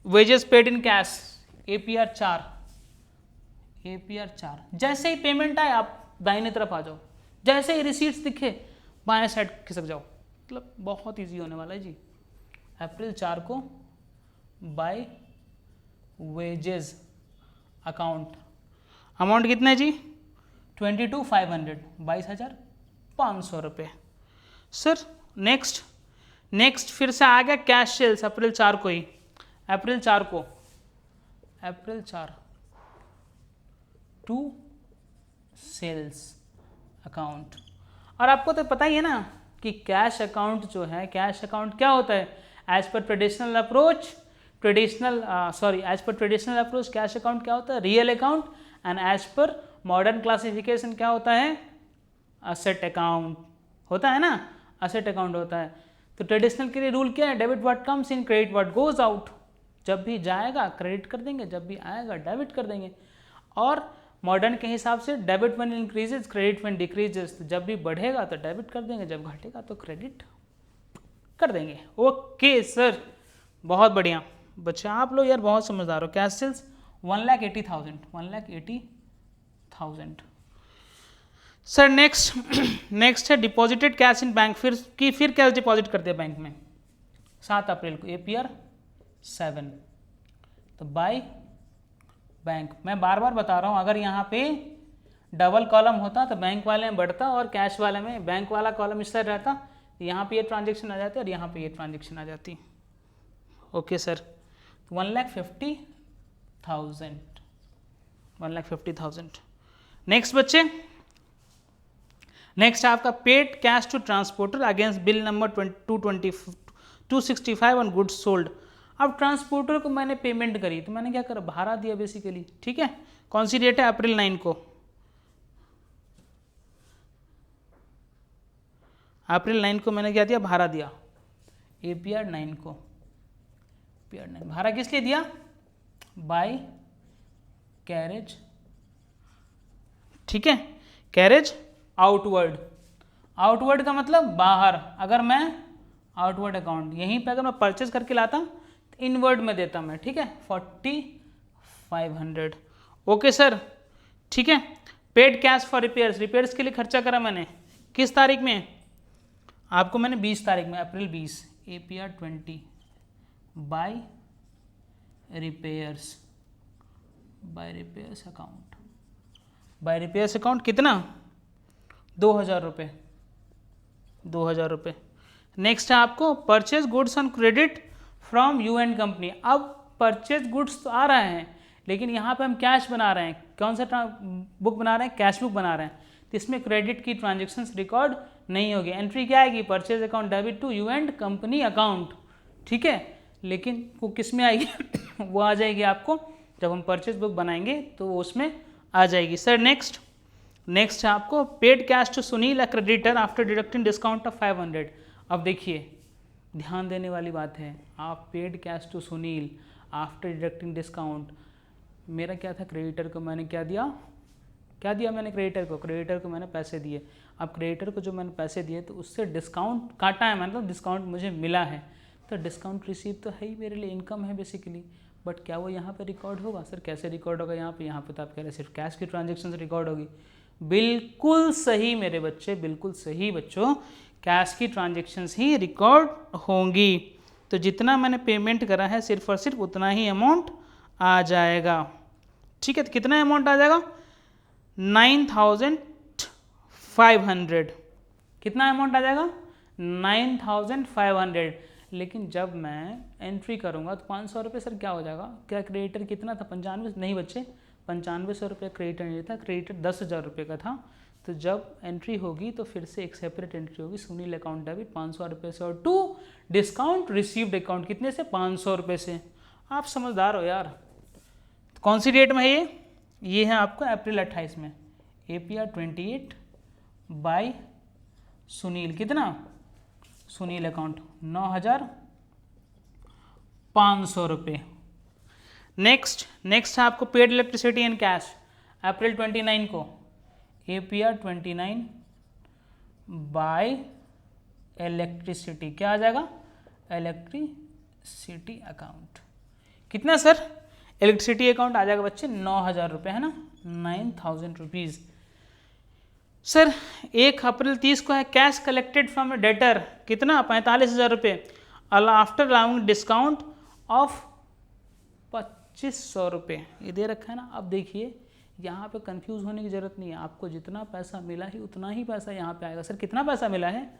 Wages paid in cash, APR 4। जैसे ही पेमेंट आए आप दाहिने तरफ आ जाओ, जैसे ही रिसीट्स दिखे बाएं साइड खिसक जाओ, मतलब बहुत इजी होने वाला है जी। अप्रैल 4 को बाय वेजेस अकाउंट, अमाउंट कितना है जी, 22,500, 22,500 रुपये। सर नेक्स्ट फिर से आ गया कैश सेल्स, अप्रैल 4 को ही, अप्रैल 4 टू सेल्स अकाउंट। और आपको तो पता ही है ना कि कैश अकाउंट जो है, कैश अकाउंट क्या होता है, as per traditional approach cash account क्या होता है, real account. And as per modern classification क्या होता है, असेट अकाउंट होता है ना, असेट अकाउंट होता है। तो ट्रेडिशनल के लिए रूल क्या है, debit what comes in, credit what goes out. जब भी जाएगा क्रेडिट कर देंगे, जब भी आएगा डेबिट कर देंगे। और मॉडर्न के हिसाब से debit when increases, credit when decreases. तो जब भी बढ़ेगा तो डेबिट कर देंगे, जब घटेगा तो क्रेडिट कर देंगे। ओके सर, बहुत बढ़िया बच्चे, आप लोग यार बहुत समझदार हो। Cash sales 1,80,000, 1,80,000। सर नेक्स्ट है डिपॉजिटेड कैश इन बैंक। फिर कैश डिपॉजिट कर दिया बैंक में 7 अप्रैल को, APR 7। तो बाय बैंक, मैं बार बार बता रहा हूँ, अगर यहाँ पे डबल कॉलम होता तो बैंक वाले में बढ़ता और कैश वाले में बैंक वाला कॉलम इस तरह रहता, यहाँ पे ये ट्रांजेक्शन आ जाती और यहाँ पे ये ट्रांजेक्शन आ जाती। Okay sir, 1,50,000, 1,50,000। नेक्स्ट बच्चे, नेक्स्ट आपका paid cash to transporter against bill number 265 on goods sold. अब ट्रांसपोर्टर को मैंने पेमेंट करी तो मैंने क्या करा, भाड़ा दिया बेसिकली, ठीक है। कौन सी डेट है, अप्रैल 9 को, अप्रैल 9 को मैंने क्या दिया, भाड़ा दिया, APR 9 को, APR 9। भाड़ा किस लिए दिया, बाय कैरेज, ठीक है, कैरेज आउटवर्ड। आउटवर्ड का मतलब बाहर। अगर मैं आउटवर्ड अकाउंट यहीं पे अगर मैं परचेज करके लाता तो इनवर्ड में देता मैं, ठीक है, 4,500। ओके सर, ठीक है। Paid cash for repairs, repairs के लिए खर्चा करा मैंने किस तारीख में, आपको मैंने 20 तारीख में, April 20, APR 20 by repairs, by repairs account, by repairs account कितना, 2,000 रुपये, 2,000 रुपये। नेक्स्ट है आपको purchase goods on credit from U and company. अब परचेज गुड्स तो आ रहे हैं लेकिन यहाँ पे हम कैश बना रहे हैं, कौन सा बुक बना रहे हैं, कैश बुक बना रहे हैं, तो इसमें क्रेडिट की ट्रांजेक्शन्स रिकॉर्ड नहीं होगी। एंट्री क्या आएगी, purchase account debit to U and company account, ठीक है। लेकिन वो किस में आएगी वो आ जाएगी आपको जब हम परचेज बुक बनाएंगे तो उसमें आ जाएगी। सर नेक्स्ट है आपको paid cash to Sunil a creditor after deducting discount of 500। अब देखिए ध्यान देने वाली बात है, आप paid cash to Sunil after deducting discount, मेरा क्या था, क्रेडिटर को मैंने क्या दिया मैंने क्रेडिटर को मैंने पैसे दिए। अब क्रेडिटर को जो मैंने पैसे दिए तो उससे डिस्काउंट काटा है, मतलब डिस्काउंट मुझे मिला है, तो डिस्काउंट रिसीव तो है ही मेरे लिए, इनकम है बेसिकली। बट क्या वो यहाँ पे रिकॉर्ड होगा, सर कैसे रिकॉर्ड होगा यहाँ पे तो आप कह रहे हैं सिर्फ कैश की ट्रांजेक्शन रिकॉर्ड होगी। बिल्कुल सही मेरे बच्चे, बिल्कुल सही बच्चों, कैश की ट्रांजेक्शन्स ही रिकॉर्ड होंगी। तो जितना मैंने पेमेंट करा है सिर्फ और सिर्फ उतना ही अमाउंट आ जाएगा, ठीक है। तो कितना अमाउंट आ जाएगा, 9,500। कितना अमाउंट आ जाएगा, 9,500। लेकिन जब मैं एंट्री करूंगा तो 500 रुपये सर क्या हो जाएगा, क्या क्रेडिटर कितना था, 95 नहीं बच्चे, 9500 रुपये क्रेडिटर नहीं था, क्रेडिटर 10,000 रुपये का था। तो जब एंट्री होगी तो फिर से एक सेपरेट एंट्री होगी, सुनील अकाउंट डेबिट 500 रुपये से, और टू डिस्काउंट रिसीव्ड अकाउंट कितने से, 500 रुपये से। आप समझदार हो यार। तो कौन सी डेट में है ये है आपको अप्रैल 28 में, APR 28 बाय सुनील, कितना, सुनील अकाउंट 9,500 रुपये। नेक्स्ट है आपको पेड इलेक्ट्रिसिटी एंड कैश अप्रैल 29 को, APR 29 बाय इलेक्ट्रिसिटी, क्या आ जाएगा, इलेक्ट्रिसिटी अकाउंट, कितना सर, इलेक्ट्रिसिटी अकाउंट आ जाएगा बच्चे 9,000 रुपये, है ना, 9,000 रुपीज़। सर 1 अप्रैल 30 को है कैश कलेक्टेड फ्रॉम डेटर, कितना, 45,000 रुपये, आफ्टर अलाउंग डिस्काउंट ऑफ 2,500 रुपये, ये दे रखा है ना। अब देखिए यहाँ पे कंफ्यूज होने की ज़रूरत नहीं है, आपको जितना पैसा मिला ही उतना ही पैसा यहाँ पे आएगा। सर कितना पैसा मिला है,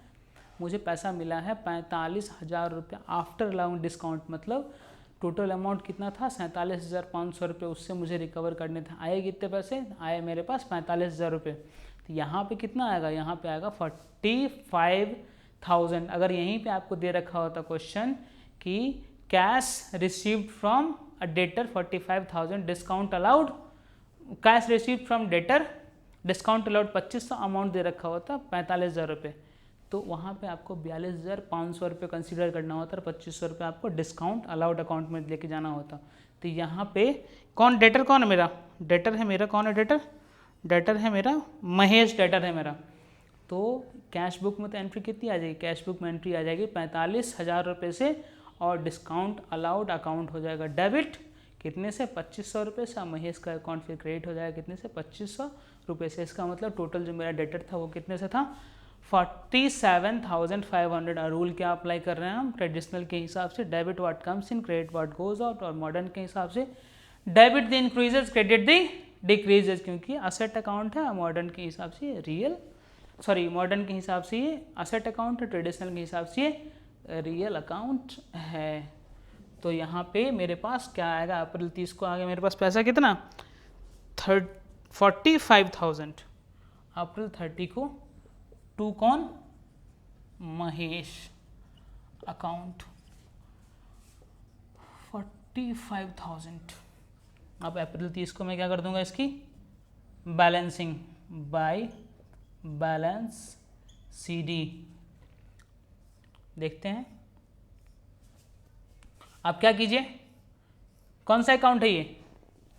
मुझे पैसा मिला है 45,000 रुपये आफ्टर अलाउंग डिस्काउंट, मतलब टोटल अमाउंट कितना था, 47,500 रुपये, उससे मुझे रिकवर करने थे। आए कितने पैसे, आए मेरे पास 45,000 रुपये। तो यहाँ पे कितना आएगा, यहाँ पे आएगा 45,000। अगर यहीं पे आपको दे रखा होता क्वेश्चन कि cash received from a debtor 45,000, discount allowed, cash received from debtor discount allowed 2,500, amount दे रखा होता 45,000 रुपये, तो वहाँ पे आपको 42,500 रुपये कंसीडर करना होता है, 2500 रुपये आपको डिस्काउंट अलाउड अकाउंट में लेके जाना होता। तो यहाँ पे कौन डेटर कौन है मेरा, डेटर है मेरा, कौन है डेटर, डेटर है मेरा महेश, डेटर है मेरा। तो कैश बुक में तो एंट्री कितनी आ जाएगी, कैश बुक में एंट्री आ जाएगी 45,000 रुपये से, और डिस्काउंट अलाउड अकाउंट हो जाएगा डेबिट कितने से, 2500 रुपये से। महेश का अकाउंट फिर क्रेडिट हो जाएगा कितने से, 2500 रुपये से। इसका मतलब टोटल जो मेरा डेटर था वो कितने से था, 47,500। और रूल क्या अप्लाई कर रहे हैं हम, ट्रेडिशनल के हिसाब से debit what comes in, credit what goes out, और मॉडर्न के हिसाब से debit the increases, credit the decreases, क्योंकि असेट अकाउंट है। मॉडर्न के हिसाब से रियल, सॉरी मॉडर्न के हिसाब से ये असेट अकाउंट है, ट्रेडिशनल के हिसाब से ये रियल अकाउंट है। तो यहाँ पे मेरे पास क्या आएगा, अप्रैल 30 को आ गया मेरे पास पैसा कितना, 45,000। अप्रैल 30 को टू कौन, महेश, अकाउंट 45,000। अब अप्रैल 30 को मैं क्या कर दूंगा, इसकी बैलेंसिंग बाय बैलेंस CD। देखते हैं, आप क्या कीजिए, कौन सा अकाउंट है ये,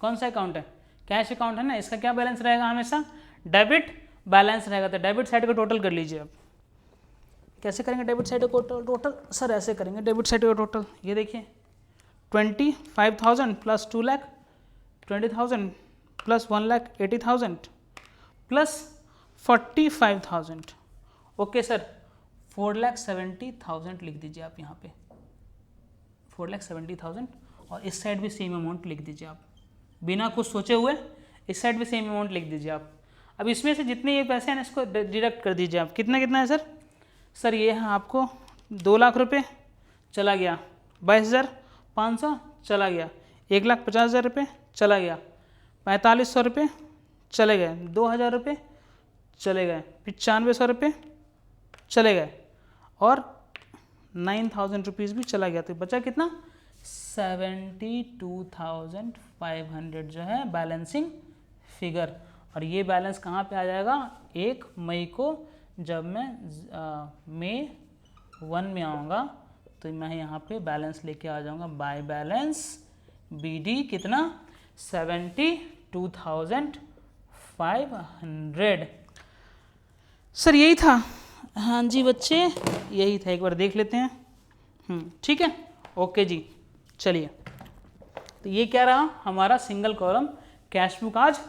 कौन सा अकाउंट है, कैश अकाउंट है ना, इसका क्या बैलेंस रहेगा, हमेशा डेबिट बैलेंस रहेगा। तो डेबिट साइड का टोटल कर लीजिए। अब कैसे करेंगे डेबिट साइड का टोटल, सर ऐसे करेंगे डेबिट साइड का टोटल, ये देखिए 25,000 plus 2 lakh 20,000 plus 1 lakh 80,000 plus 45,000। Okay sir, 4,70,000 लिख दीजिए आप यहाँ पे, 4,70,000, और इस साइड भी सेम अमाउंट लिख दीजिए आप, बिना कुछ सोचे हुए इस साइड भी सेम अमाउंट लिख दीजिए आप। अब इसमें से जितने ये पैसे हैं इसको डिडक्ट कर दीजिए आप, कितना कितना है सर, सर ये है आपको 2 लाख रुपये चला गया, 22,500 चला गया, 1,50,000 रुपये चला गया, 4,500 रुपये चले गए, 2,000 रुपये चले गए, 9,500 रुपये चले गए, और 9,000 रुपीज़ भी चला गया। तो बचा कितना, 72,500 जो है बैलेंसिंग फिगर। और ये बैलेंस कहाँ पे आ जाएगा, 1 मई को जब मैं मई 1 में आऊँगा तो मैं यहाँ पे बैलेंस लेके आ जाऊँगा, बाय बैलेंस BD कितना, 72,500। सर यही था, हाँ जी बच्चे यही था, एक बार देख लेते हैं। ठीक है, ओके जी, चलिए। तो ये क्या रहा हमारा सिंगल कॉलम कैश बुक, आज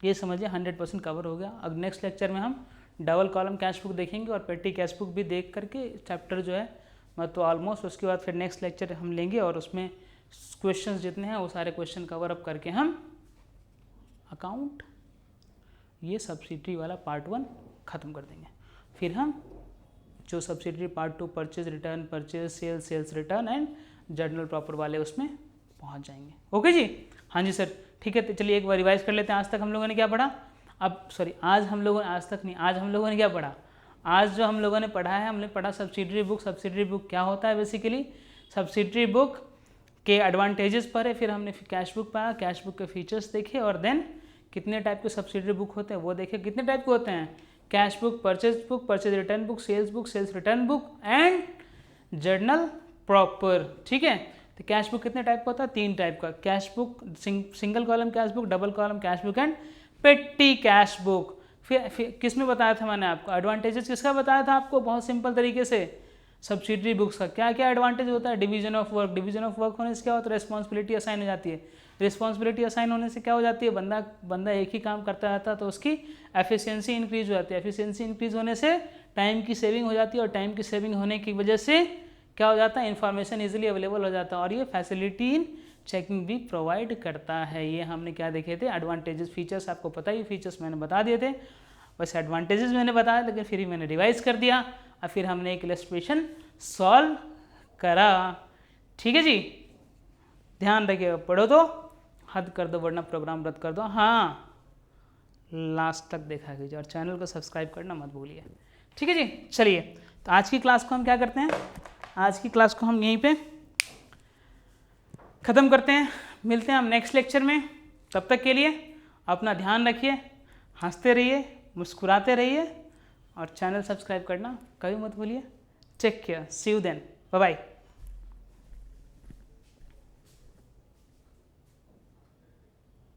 ये समझिए 100% कवर हो गया। अब नेक्स्ट लेक्चर में हम डबल कॉलम कैश बुक देखेंगे और पेटी कैश बुक भी देख करके चैप्टर जो है मतलब ऑलमोस्ट, उसके बाद फिर नेक्स्ट लेक्चर हम लेंगे और उसमें क्वेश्चंस जितने हैं वो सारे क्वेश्चन कवर अप करके हम अकाउंट ये सब्सिडरी वाला पार्ट 1 ख़त्म कर देंगे। फिर हम जो subsidiary part 2 purchase return, purchase sales, sales return and journal proper वाले उसमें पहुंच जाएंगे। ओके जी, हाँ जी सर, ठीक है। तो चलिए एक बार रिवाइज कर लेते हैं, आज तक हम लोगों ने क्या पढ़ा। अब सॉरी, आज हम लोगों ने, आज तक नहीं, आज हम लोगों ने क्या पढ़ा। आज जो हम लोगों ने पढ़ा है, हमने पढ़ा सब्सिडरी बुक। सब्सिडरी बुक क्या होता है बेसिकली, सब्सिडरी बुक के एडवांटेजेस पढ़े, फिर हमने कैश बुक पढ़ा, कैश बुक के फीचर्स देखे, और देन कितने टाइप के सब्सिडरी बुक होते हैं वो देखे। कितने टाइप के होते हैं, cash book, purchase return book, sales return book and journal proper. ठीक है, तो कैश बुक कितने टाइप का होता है, 3 टाइप का, cash book, single column cash book, double column cash book and पेटी कैश बुक। फिर किस में बताया था मैंने आपको, एडवांटेजेस किसका बताया था आपको, बहुत सिंपल तरीके से, सब्सिडरी बुक्स का क्या क्या एडवांटेज होता है। Division of work, division of work होने से क्या होता है, रिस्पॉन्सिबिलिटी असाइन हो जाती है। रिस्पॉन्सिबिलिटी असाइन होने से क्या हो जाती है, बंदा एक ही काम करता रहता है तो उसकी एफिशिएंसी इंक्रीज हो जाती है। एफिशिएंसी इंक्रीज होने से टाइम की सेविंग हो जाती है, और टाइम की सेविंग होने की वजह से क्या हो जाता है, इन्फॉर्मेशन इजीली अवेलेबल हो जाता है, और ये फैसिलिटी इन चेकिंग भी प्रोवाइड करता है। ये हमने क्या देखे थे, एडवांटेजेस। फीचर्स आपको पता ही, फीचर्स मैंने बता दिए थे, वैसे एडवांटेजेस मैंने बताया, लेकिन फिर ही मैंने रिवाइज कर दिया, और फिर हमने एक इलस्ट्रेशन सॉल्व करा। ठीक है जी, ध्यान रखिएगा, पढ़ो तो हद कर दो वरना प्रोग्राम रद्द कर दो। हाँ, लास्ट तक देखा कीजिए और चैनल को सब्सक्राइब करना मत भूलिए। ठीक है जी, चलिए तो आज की क्लास को हम क्या करते हैं, आज की क्लास को हम यहीं पे ख़त्म करते हैं। मिलते हैं हम नेक्स्ट लेक्चर में, तब तक के लिए अपना ध्यान रखिए, हंसते रहिए, मुस्कुराते रहिए, और चैनल सब्सक्राइब करना कभी मत भूलिए। Take care, see you then, bye bye.